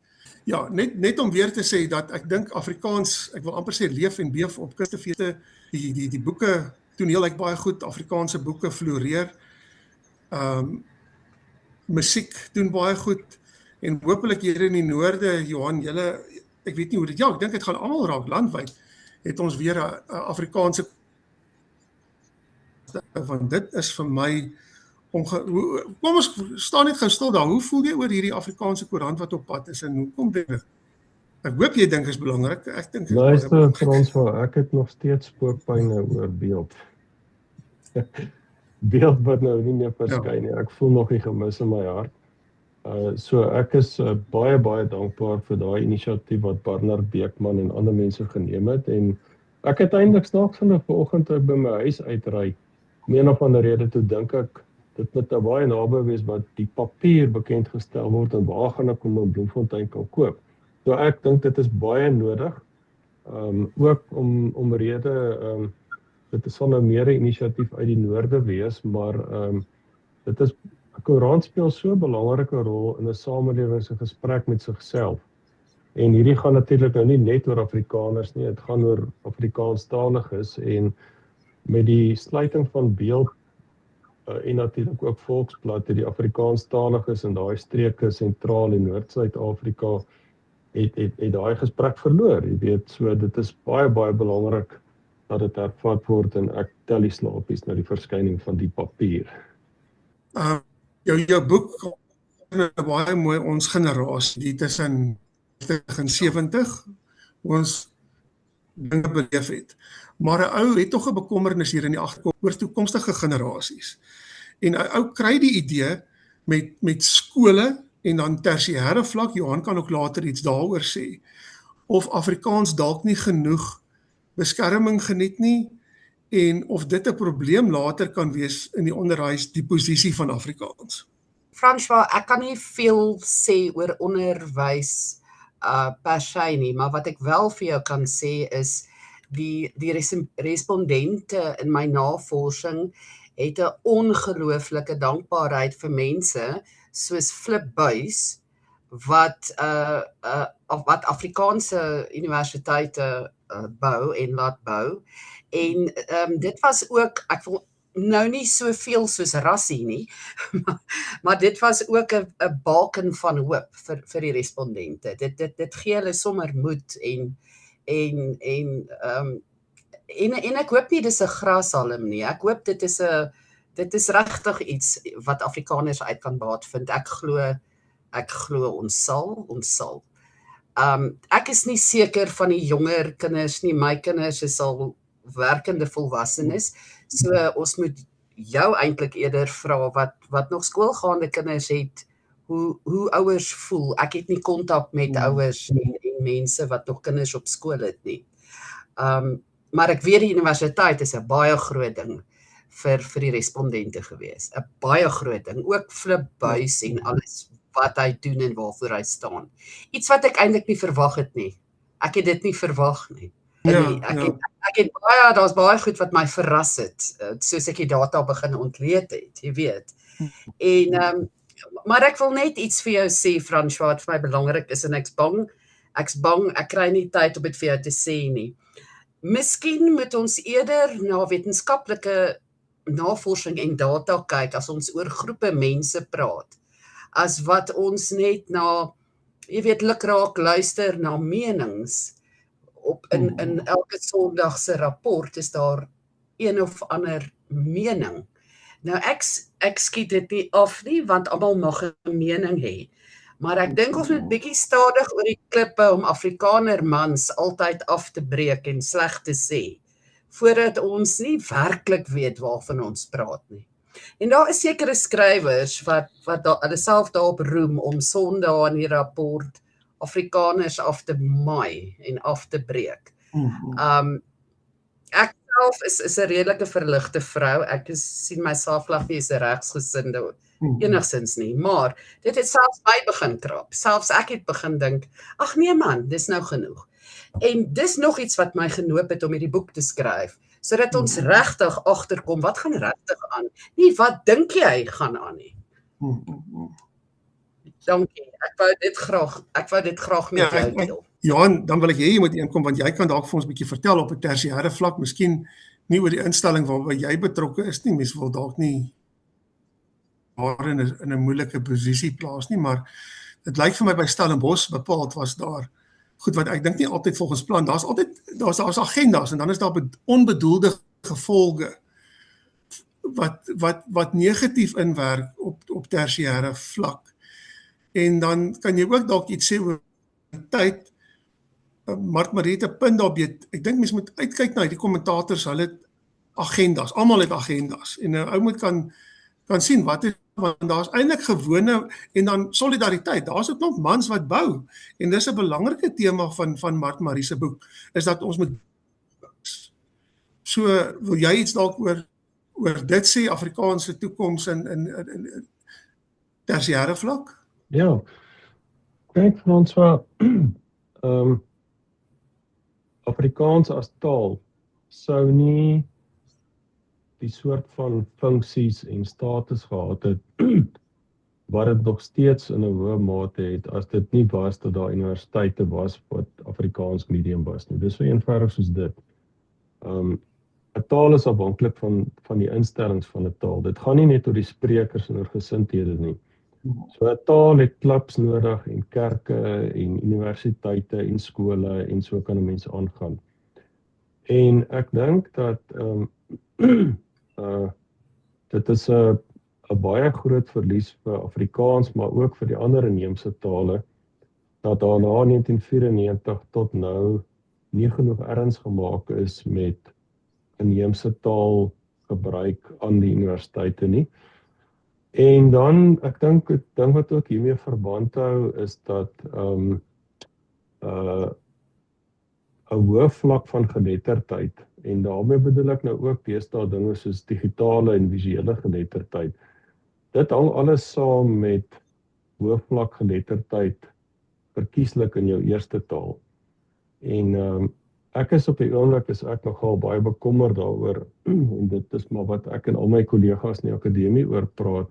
Ja, net om weer te sê dat ek dink Afrikaans, ek wil amper sê leef en beef op kunstefeeste. Die boeke toneel lyk baie goed, Afrikaanse boeke floreer. Musiek doen baie goed en hopelik hier in die noorde, Johan, julle, ek weet nie hoe dit, ja, ek dink dit gaan almal raak landwyd. Het ons weer 'n Afrikaanse, want dit is vir my kom ons staan net gou stil daar. Hoe voel jy oor hierdie Afrikaanse koerant wat op pad is en hoekom dink jy? Ek hoop jy dink is belangrik. Ek dink luister François, ek het nog steeds spookpyne oor beeld. Beeld wat nou nie meer verskyn nie. Ek voel nog die gemis in my hart. So ek is baie dankbaar vir daai inisiatief wat Barnard Beekman en ander mense geneem het en ek het eintlik snaaks vanoggend by my huis uitry. Om een of ander rede toe dink ek dit moet baie naby wees wat die papier bekend gestel word en waar gaan ek hom in Bloemfontein kan koop. So ek dink dit is baie nodig. Ook om rede dit sal nou meer 'n inisiatief uit die noorde wees, maar dit is 'n koerant speel so 'n belangrike rol in 'n samelewing se gesprek met sigself. En hierdie gaan natuurlik nou nie net oor Afrikaners nie, dit gaan oor Afrikaanstaliges en met die sluiting van beeld en natuurlik ook Volksblad het die Afrikaanstaliges in daai streke sentraal en Noord-Suid-Afrika het daai gesprek verloor. Jy weet, so dit is baie belangrik dat dit hervat word en ek tel die slaapies na die verskyning van die papier. Jou boek baie mooi ons generasie, die tussen 70 ons dinge beleef het. Maar 'n ou het tog 'n bekommernis hier in die agterkop oor toekomstige generasies. En 'n ou kry die idee met skole en dan tersiêre vlak, Johan kan ook later iets daaroor sê, of Afrikaans dalk nie genoeg beskerming geniet nie en of dit 'n probleem later kan wees in die onderwys, die posisie van Afrikaans. François, ek kan nie veel sê oor onderwys per se nie, maar wat ek wel vir jou kan sê is die respondente in my navorsing het 'n ongelooflike dankbaarheid vir mense soos Flip Buys wat Afrikaanse universiteite bou en laat bou. En dit was ook, ek wil nou nie soveel soos rassie nie, maar dit was ook 'n baken van hoop vir die respondente. Dit gee hulle sommer moed en ek hoop nie dis 'n grashalm nie. Ek hoop dit is regtig iets wat Afrikaners uit kan baat vind. Ek glo ons sal. Ek is nie seker van die jonger kinders nie. My kinders is al werkende volwassenes. So ons moet jou eintlik eerder vra wat nog skoolgaande kinders het, hoe ouers voel. Ek het nie kontak met ouers en mense wat nog kinders op skool het nie. Maar ek weet die universiteit is 'n baie groot ding vir die respondente gewees. 'n Baie groot ding. Ook Flip Buys en alles wat hy doen en waarvoor hy staan. Iets wat ek eintlik nie verwag het nie. Ek het dit nie verwag nie. Daar's baie goed wat my verras het, soos ek die data begin ontleed het, jy weet. En maar ek wil net iets vir jou sê, François, wat vir my belangrik is en ek's bang, ek kry nie tyd om dit vir jou te sê nie. Miskien moet ons eerder na wetenskaplike navorsing en data kyk as ons oor groepe mense praat, as wat ons net na, jy weet, lukraak luister na menings. In elke Sondag se rapport is daar een of ander mening. Nou ek skiet dit nie af nie, want almal mag 'n mening hê. Maar ek dink ons moet bietjie stadig oor die klippe om Afrikaner mans altyd af te breek en sleg te sê, voordat ons nie werklik weet waarvan ons praat nie. En daar is sekere skrywers wat hulle self daarop roem om Sondae in die rapport Afrikaners af te maai en af te breek. Ek self is 'n redelike verligte vrou. Ek sien myself glad nie as 'n regsgesinde enigsins nie, maar dit het selfs my begin krap. Selfs ek het begin dink, ag nee man, dis nou genoeg. En dis nog iets wat my genoop het om hierdie boek te skryf, sodat ons regtig agterkom wat gaan regtig aan. Nie wat dink jy gaan aan nie. Dankie. Ek wou dit graag met jou deel. Johan, dan wil ek jy moet inkom want jy kan dalk vir ons 'n bietjie vertel op 'n tersiêre vlak, miskien nie oor die instelling waarby jy betrokke is nie, mens wil dalk nie daar in 'n moeilike posisie plaas nie, maar dit lyk vir my by Stellenbosch bepaald was daar goed wat ek dink nie altyd volgens plan. Daar's agendas en dan is daar onbedoelde gevolge wat negatief inwerk op tersiêre vlak. En dan kan jy ook dalk iets sê oor tyd. Mark het 'n punt daarby. Ek dink mens moet uitkyk na hierdie kommentators, hulle het agendas, almal het agendas. En 'n ou moet kan sien wat is, want daar's eintlik gewone en dan solidariteit. Daar's ook nog mans wat bou. En dis 'n belangrike tema van Mark Marie se boek, is dat ons moet. So wil jy iets dalk oor dit sê, Afrikaanse toekoms in tersiêre vlak? Ja. Kyk François, Afrikaans as taal sou nie die soort van funksies en status gehad het wat dit nog steeds in 'n hoë mate het as dit nie was dat daar universiteite was wat Afrikaans medium was nie. Dis so eenvoudig soos dit. 'n Taal is afhanklik van die instellings van 'n taal. Dit gaan nie net oor die sprekers en oor gesindhede nie. So 'n taal het klubs nodig en kerke en universiteite en skole en so kan 'n mens aangaan. En ek dink dat dit is 'n baie groot verlies vir Afrikaans, maar ook vir die ander inheemse tale, dat daar na 1994 tot nou nie genoeg erns gemaak is met inheemse taal gebruik aan die universiteite nie. En dan, ek dink wat ook hiermee verband hou, is dat 'n hoë vlak van geletterdheid, en daarmee bedoel ek nou ook deesdae dinge soos digitale en visuele geletterdheid. Dit hang alles saam met hoë vlak geletterdheid verkieslik in jou eerste taal. En ek is op die oomblik nogal baie bekommerd daaroor, en dit is maar wat ek en al my kollegas in die akademie oor praat.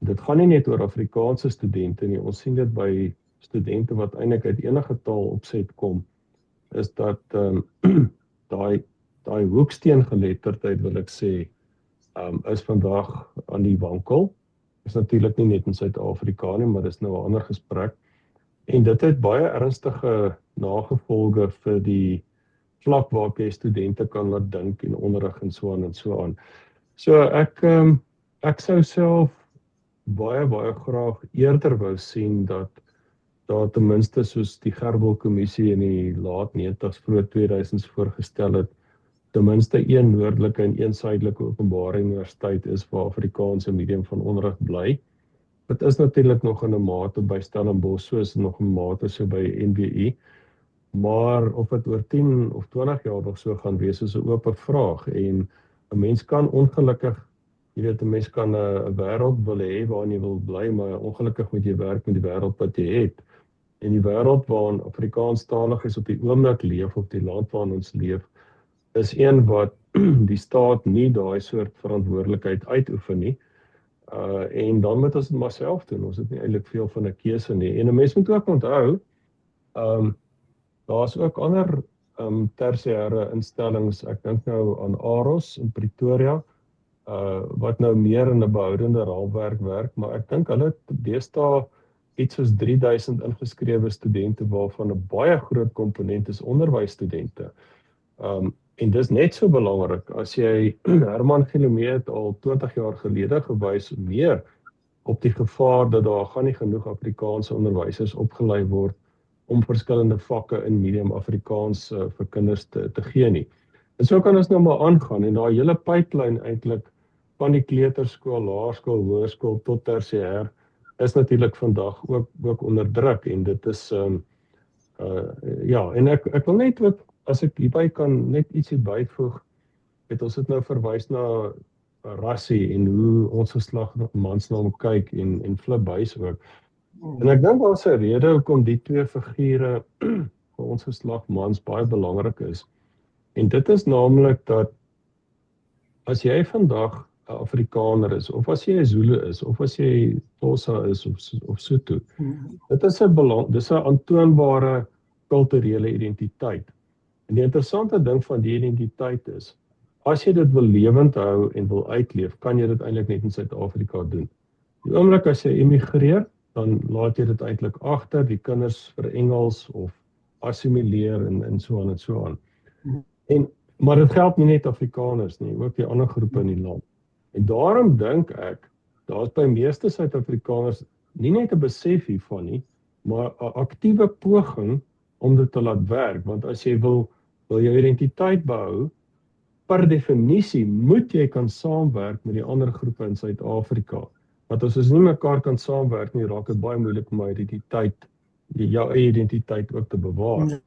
Dit gaan nie net oor Afrikaanse studente nie, ons sien dit by studente wat eintlik uit enige taal opset kom, is dat daai hoeksteen geletterdheid, wil ek sê, is vandag aan die wankel. Is natuurlik nie net in Suid-Afrika nie, maar dis nou 'n ander gesprek. En dit het baie ernstige nagevolge vir die vlak waarop jy studente kan laat dink en onderrig en so aan en so aan. So ek sou self baie graag eerder wou sien dat daar ten minste soos die Gerwel Kommissie in die laat 90s, vroeg 2000s voorgestel het, ten minste een noordelike en een suidelike openbare universiteit is waar Afrikaans 'n medium van onderrig bly. Dit is natuurlik nog in 'n mate by Stellenbosch, soos nog 'n mate so by NWU, maar of dit oor 10 of 20 jaar nog so gaan wees, is 'n oop vraag. En 'n mens kan ongelukkig, jy weet, 'n mens kan 'n wêreld wil hê waarin jy wil bly, maar ongelukkig moet jy werk met die wêreld wat jy het. En die wêreld waarin Afrikaanstaliges op die oomblik leef, op die land waarin ons leef, is een wat die staat nie daai soort verantwoordelikheid uitoefen nie. En dan moet ons dit maar self doen. Ons het nie eintlik veel van 'n keuse nie. En 'n mens moet ook onthou, daar's ook ander tersiêre instellings. Ek dink nou aan AROS in Pretoria, wat nou meer in 'n behoudende raamwerk werk, maar ek dink hulle het deesdae iets soos 3000 ingeskrewe studente, waarvan 'n baie groot komponent is onderwysstudente. En dis net so belangrik as jy Herman Gilomee het al 20 jaar gelede gewys meer op die gevaar dat daar gaan nie genoeg Afrikaanse onderwysers opgelei word om verskillende vakke in medium Afrikaans vir kinders te gee nie. En so kan ons nou maar aangaan en daai hele pipeline eintlik van die kleuterskool, laerskool, hoërskool tot tersiêr is natuurlik vandag ook onder druk en dit is ja, en ek wil net ook, as ek hierby kan net ietsie byvoeg, het ons het nou verwys na rassie en hoe ons geslag mans na hom kyk en Flip Buys ook. En ek dink daar's 'n rede hoekom die twee figure vir ons geslag mans baie belangrik is. En dit is naamlik dat as jy vandag 'n Afrikaner is, of as jy 'n Zulu is, of as jy Xhosa is of Sotho, dit is 'n aantoonbare kulturele identiteit. En die interessante ding van die identiteit is, as jy dit wil lewend hou en wil uitleef, kan jy dit eintlik net in Suid-Afrika doen. Die oomblik as jy emigreer, dan laat jy dit eintlik agter, die kinders vir Engels of assimileer en so aan en so aan. Maar dit geld nie net Afrikaners nie, ook die ander groepe in die land. En daarom dink ek, daar's by meeste Suid-Afrikaners nie net 'n besef hiervan nie, maar 'n aktiewe poging om dit te laat werk, want as jy wil jou identiteit behou, per definisie moet jy kan saamwerk met die ander groepe in Suid-Afrika. Want as ons nie mekaar kan saamwerk nie, raak dit baie moeilik om jou eie identiteit ook te bewaar.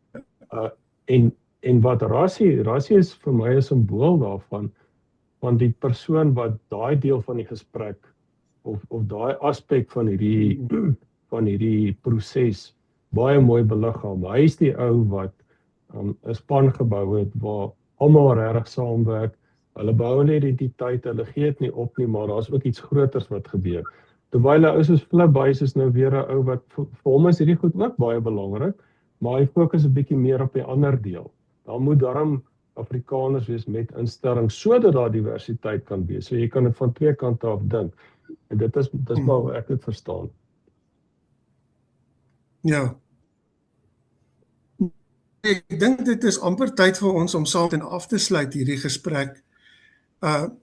En wat rassie is vir my 'n simbool daarvan, van die persoon wat daai deel van die gesprek of daai aspek van hierdie proses baie mooi beliggaam. Hy is die ou wat 'n span gebou het waar almal regtig saamwerk. Hulle bou hulle identiteit, hulle gee dit nie op nie, maar daar's ook iets groters wat gebeur. Terwyl 'n ou soos Flip Buys is nou weer 'n ou wat vir hom is hierdie goed ook baie belangrik, maar hy fokus 'n bietjie meer op die ander deel. Dan moet daarom Afrikaners wees met instellings sodat daar diversiteit kan wees. So jy kan dit van twee kante af dink. En dit is maar hoe ek dit verstaan. Ja. Ek dink dit is amper tyd vir ons om saam en af te sluit hierdie gesprek.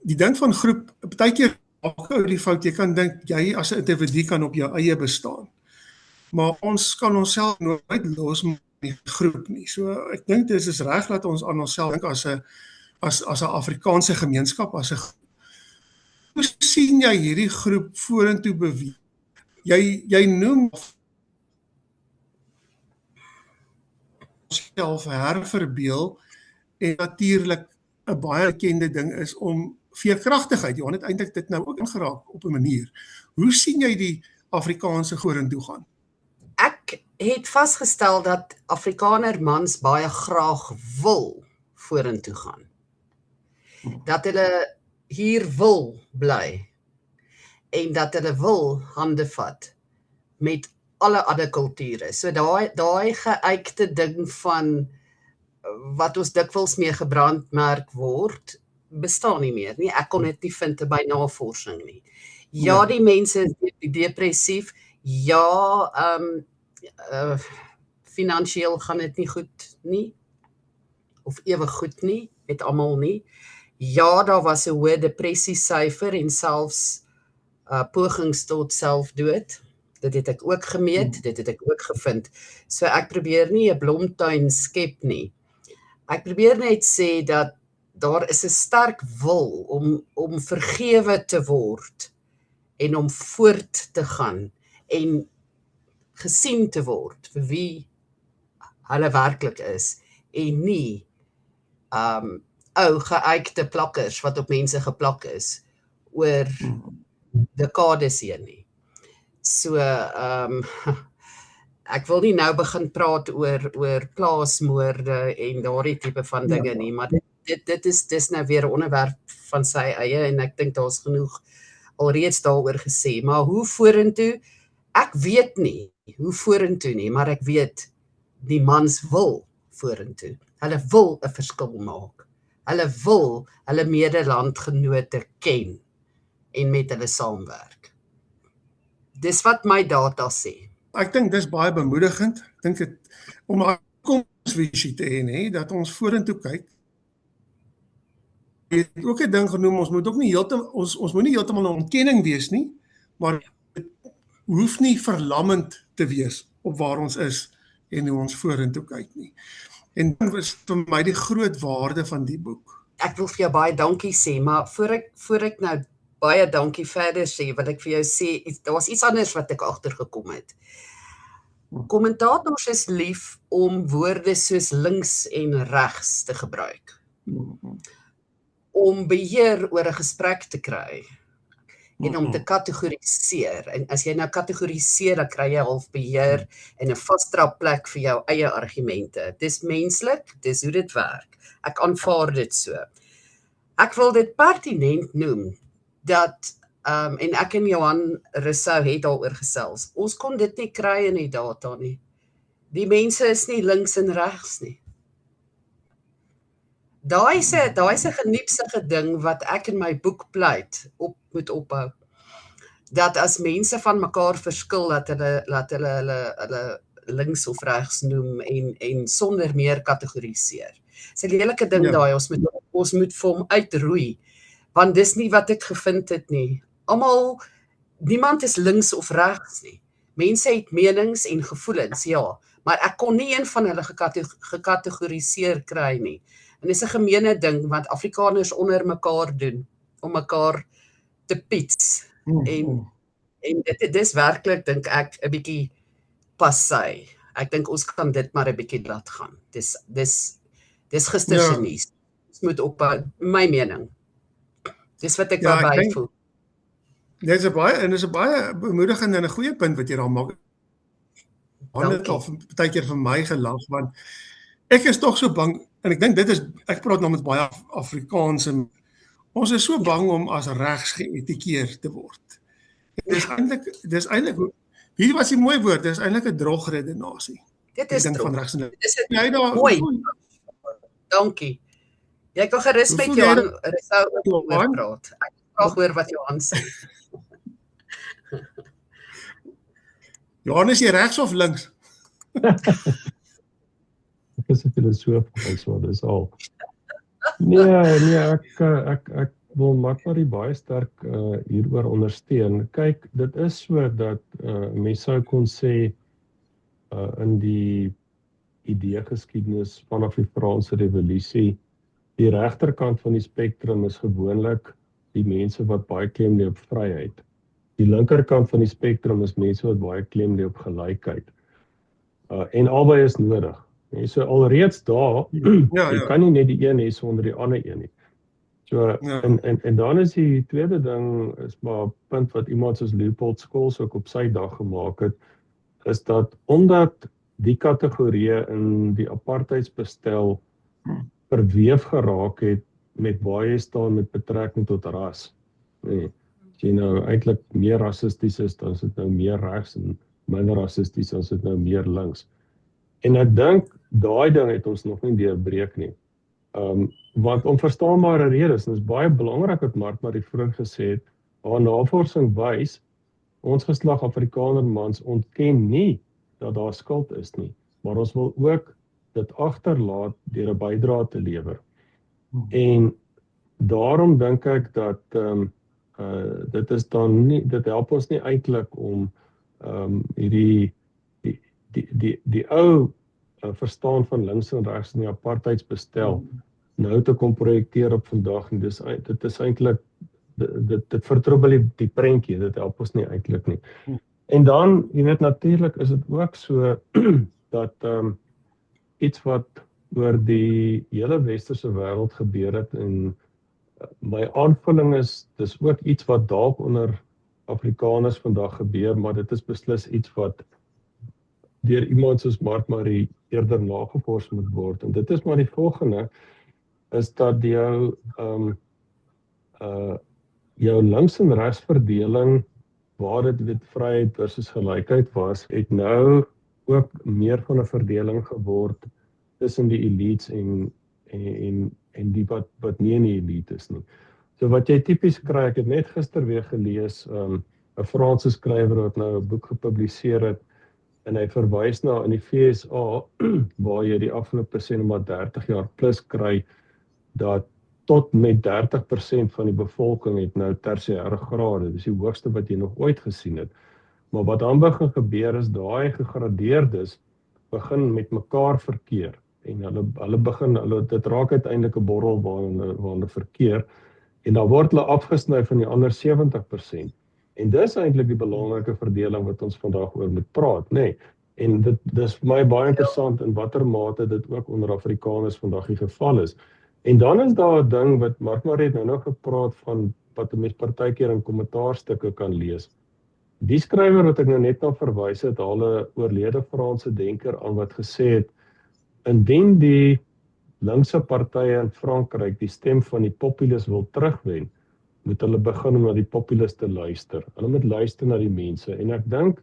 Die ding van groep, partykeer maak ou die fout, jy kan dink jy as 'n individu kan op jou eie bestaan. Maar ons kan onsself nooit los met die groep nie. So ek dink dit is reg dat ons aan onsself dink as 'n Afrikaanse gemeenskap, as 'n groep. Hoe sien jy hierdie groep vorentoe beweeg? Jy noem self herverbeel en natuurlik 'n baie bekende ding is om veerkragtigheid. Johan het eintlik dit nou ook ingeraak op 'n manier. Hoe sien jy die Afrikaanse vorentoe gaan? Ek het vasgestel dat Afrikaner mans baie graag wil vorentoe gaan. Dat hulle hier wil bly en dat hulle wil hande vat met alle ander kulture. So daai geëikte ding van wat ons dikwels mee gebrandmerk word, bestaan nie meer nie. Ek kon dit nie vind by navorsing nie. Ja, die mense is depressief. Ja, finansiëel gaan dit nie goed nie. Of ewig goed nie, met almal nie. Ja, daar was 'n hoë depressiesyfer en selfs pogings tot selfdood. Dit het ek ook gemeet, dit het ek ook gevind. So ek probeer nie 'n blomtuin skep nie. Ek probeer net sê dat daar is 'n sterk wil om vergewe te word en om voort te gaan en gesien te word vir wie hulle werklik is en nie geëikte plakkers wat op mense geplak is oor dekades heen nie. So ek wil nie nou begin praat oor plaasmoorde en daardie tipe van dinge nie, maar dis nou weer 'n onderwerp van sy eie en ek dink daar's genoeg alreeds daaroor gesê, maar hoe vorentoe? Ek weet nie hoe vorentoe nie, maar ek weet die mans wil vorentoe. Hulle wil 'n verskil maak. Hulle wil hulle medelandgenote ken en met hulle saamwerk. Dis wat my data sê. Ek dink dis baie bemoedigend. Ek dink dit om 'n toekomsvisie te hê, nê, dat ons vorentoe kyk. Jy het ook 'n ding genoem, ons moet ook nie ons moet nie heeltemal 'n ontkenning wees nie, maar dit hoef nie verlammend te wees op waar ons is en hoe ons vorentoe kyk nie. En dit is vir my die groot waarde van die boek. Ek wil vir jou baie dankie sê, maar voor ek nou baie dankie verder sê, wat ek vir jou sê, daar was iets anders wat ek agtergekom het. Kommentators is lief om woorde soos links en regs te gebruik, om beheer oor 'n gesprek te kry, en om te kategoriseer. En as jy nou kategoriseer, dan kry jy half beheer en 'n vasdrapplek vir jou eie argumente. Dis menslik, dis hoe dit werk. Ek aanvaar dit so. Ek wil dit pertinent noem, dat, en ek en Johan Rousseau het daaroor gesels, ons kon dit nie kry in die data nie. Die mense is nie links en regs nie. Daai is 'n geniepsige ding wat ek in my boek pleit moet ophou. Dat as mense van mekaar verskil, laat hulle links of regs noem en sonder meer kategoriseer. Dis 'n lelike ding daai, ons moet vir hom uitroei, want dis nie wat ek gevind het nie. Niemand is links of regs nie. Mense het menings en gevoelens, ja, maar ek kon nie een van hulle gekategoriseer kry nie. En dis 'n gemeene ding wat Afrikaners onder mekaar doen, om mekaar te piets. En dit is werklik, dink ek, 'n bietjie passé. Ek dink ons kan dit maar 'n bietjie laat gaan. Dis gister se nuus. Ons moet op my mening. Dis wat ek daarby voel. Dis 'n baie bemoedigende en 'n goeie punt wat jy daar maak. Han het al baie keer vir my gelag, want ek is tog so bang, en ek dink ek praat nou met baie Afrikaanse, ons is so bang om as regs geëtikeer te word. Dis eintlik, hier was die mooi woord, dis eintlik 'n drogredenasie. Dit is van regs en dis mooi. Dankie. Jy kan gerus met Johan Rousseau praat. Ek graag hoor wat Johan sê. Johan, is jy regs of links? Ek is 'n filosoof, so dis al. Nee, ek wil Martmarie baie sterk hieroor ondersteun. Kyk, dit is so dat mense sou kon sê in die ideegeskiedenis vanaf die Franse Revolusie, die regterkant van die spektrum is gewoonlik die mense wat baie klem lê op vryheid. Die linkerkant van die spektrum is mense wat baie klem lê op gelykheid. En albei is nodig. So alreeds daar, jy kan nie net die een hê sonder die ander een nie. So, en dan is die tweede ding, is maar 'n punt wat iemand soos Leopold Scholz ook op sy dag gemaak het, is dat omdat die kategorieë in die apartheidsbestel verweef geraak het met waar jy staan met betrekking tot ras. Nee, as jy nou eintlik meer rassisties is, dan is dit nou meer regs, en minder rassisties, dan is dit nou meer links. En ek dink, daai ding het ons nog nie deurbreek nie. Want om verstaanbare redes, en dit is baie belangrik wat Martmarie vroeër gesê het, haar navorsing wys, ons geslag Afrikaner mans ontken nie dat daar skuld is nie, maar ons wil ook dit agterlaat deur 'n bydrae te lewer. En daarom dink ek dat dit help ons nie eintlik om hierdie die ou verstaan van links en regs in die apartheidsbestel nou te kom projekteer op vandag, en dit is eintlik dit vertroebel die prentjie, dit help ons nie eintlik nie. En dan, jy weet, natuurlik is dit ook so dat iets wat oor die hele westerse wêreld gebeur het, en my aanvulling is, dis ook iets wat dalk onder Afrikaners vandag gebeur, maar dit is beslis iets wat deur iemand soos Martmarie eerder nagevors moet word. En dit is maar die volgende, is dat jou links en regs verdeling, waar dit met vryheid versus gelykheid was, het nou ook meer van 'n verdeling geword tussen die elites en die wat nie in die elite is nie. So wat jy tipies kry, ek het net gister weer gelees, 'n Franse skrywer wat nou 'n boek gepubliseer het, en hy verwys na in die VSA, waar jy die afgelope sê maar 30 jaar plus kry, dat tot met 30% van die bevolking het nou tersiêre grade. Dis die hoogste wat jy nog ooit gesien het. Maar wat dan begin gebeur is, daai gegradeerdes begin met mekaar verkeer. En dit raak uiteindelik 'n borrel waar hulle verkeer. En dan word hulle afgesny van die ander 70%. En dis eintlik die belangrike verdeling wat ons vandag oor moet praat, nê. Nee. En dis vir my baie interessant in watter mate dit ook onder Afrikaners vandag die geval is. En dan is daar 'n ding wat Mark-Marie het nou gepraat van wat 'n mens partykeer in kommentaarstukke kan lees. Die skrywer wat ek nou net na verwys het, haal 'n oorlede Franse denker aan wat gesê het, indien die linkse partye in Frankryk die stem van die populis wil terugwen, moet hulle begin om na die populis te luister. Hulle moet luister na die mense. En ek dink,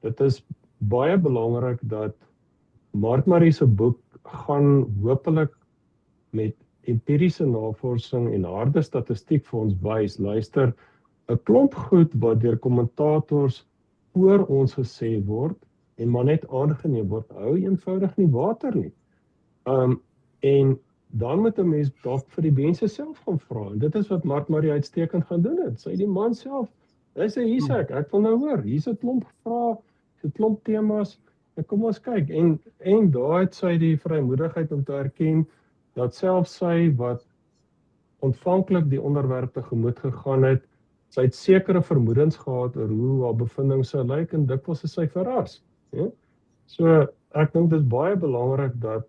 dit is baie belangrik dat Mark-Marie se boek gaan hopelik met empiriese navorsing en harde statistiek vir ons wys, luister, 'n klomp goed wat deur kommentators oor ons gesê word en maar net aangeneem word, hou eenvoudig nie water nie. En dan moet 'n mens dalk vir die mense self gaan vra. En dit is wat Mark-Marie uitstekend gaan doen het. Sy die man self, hy sê hier's ek wil nou hoor, hier's 'n klomp vrae, 'n klomp temas. Kom ons kyk en daar het sy die vrymoedigheid om te erken dat selfs sy wat ontvanklik die onderwerp tegemoet gegaan het, sy het sekere vermoedens gehad oor hoe haar bevindings sou lyk en dikwels is sy verras. Ja? So ek dink dit is baie belangrik dat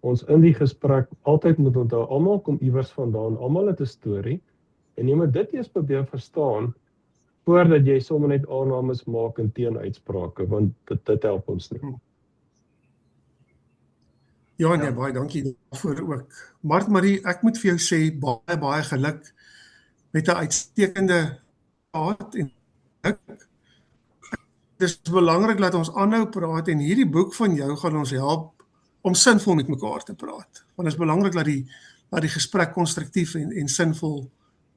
ons in die gesprek altyd moet onthou, almal kom iewers vandaan, almal het 'n storie en jy moet dit eers probeer verstaan voordat jy sommer net aannames maak en teenuitsprake, want dit help ons nie. Ja, nee, baie dankie daarvoor ook. Mark-Marie, ek moet vir jou sê, baie geluk met 'n uitstekende praat en dis belangrik dat ons aanhou praat en hierdie boek van jou gaan ons help om sinvol met mekaar te praat. Want dit is belangrik dat die gesprek konstruktief en sinvol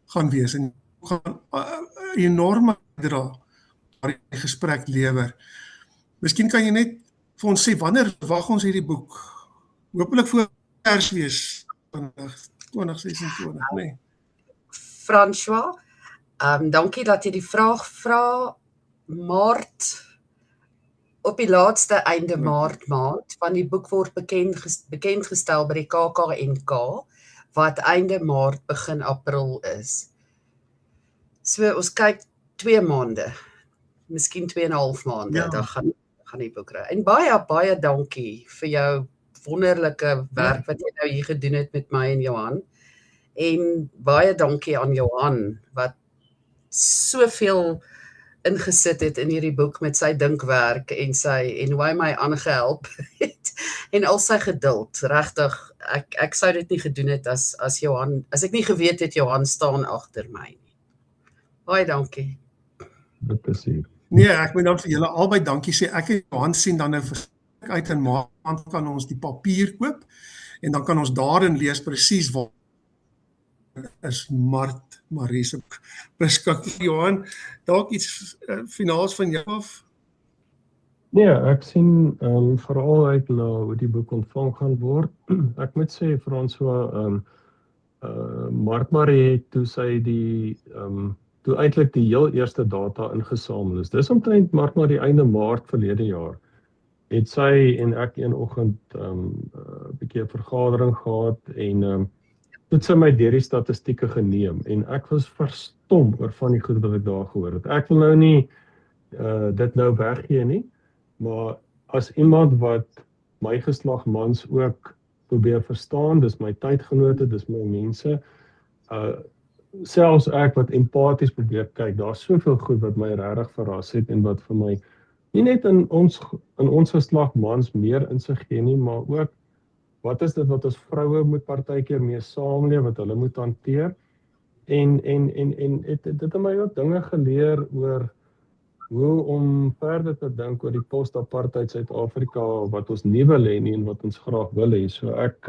gaan wees en gaan 'n enorme dra waar die gesprek lewer. Miskien kan jy net vir ons sê wanneer wag ons hierdie boek? Hopelik voor Kersfees 2026, nee. François, dankie dat jy die vraag vra. Maart, op die laaste einde Maart maand, want die boek word bekendgestel by die KAKNK, wat einde Maart begin April is. So ons kyk 2 maande, miskien 2,5 maande, dan gaan die boek raak. En baie dankie vir jou wonderlike werk wat jy nou hier gedoen het met my en Johan. En baie dankie aan Johan wat soveel ingesit het in hierdie boek met sy dinkwerk en hoe hy my aangehelp het en al sy geduld. Regtig, ek sou dit nie gedoen het as Johan, as ek nie geweet het Johan staan agter my nie. Baie dankie. Dit is hier. Nee, ek moet dan vir julle albei dankie sê. Ek en Johan sien dan nou uit in Maand kan ons die papier koop en dan kan ons daarin lees presies wat is Mark-Marie se beskik. Johan, dalk iets finaals van jou af? Nee, ek sien veral uit na hoe die boek ontvang gaan word. Ek moet sê François, Mark-Marie het toe sy toe eintlik die heel eerste data ingesamel is. Dis omtrent Mark-Marie einde Maart verlede jaar. Het sy en ek een oggend 'n bietjie 'n vergadering gehad en het sy my deur die statistieke geneem en ek was verstom oor van die goed wat ek daar gehoor het. Ek wil nou nie dit nou weggee nie, maar as iemand wat my geslag mans ook probeer verstaan, dis my tydgenote, dis my mense, selfs ek wat empaties probeer kyk, daar's soveel goed wat my regtig verras het en wat vir my nie net in ons geslag mans meer insig gee nie, maar ook wat is dit wat ons vroue moet partykeer mee saamleef, wat hulle moet hanteer. En dit het my ook dinge geleer oor hoe om verder te dink oor die post-apartheid Suid-Afrika, wat ons nie wil hê nie en wat ons graag wil hê. So ek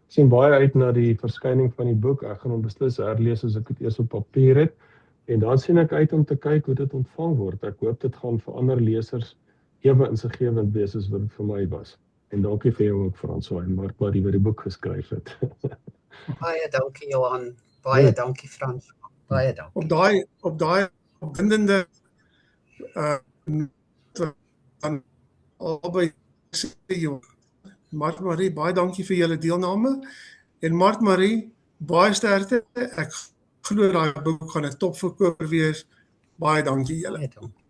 sien baie uit na die verskyning van die boek. Ek gaan hom beslis herlees as ek dit eers op papier het. En dan sien ek uit om te kyk hoe dit ontvang word. Ek hoop dit gaan vir ander lesers ewe insiggewend wees as wat dit vir my was. En dankie vir jou ook, François en Mark, wat die boek geskryf het. Baie dankie, Johan. Baie dankie, François. Baie dankie. Op daai opwindende aan albei sê jou, Mark-Marie, baie dankie vir julle deelname. En Mark-Marie, Baie sterkte. Ek glo daai boek gaan 'n topverkoper wees. Baie dankie julle. Baie dankie.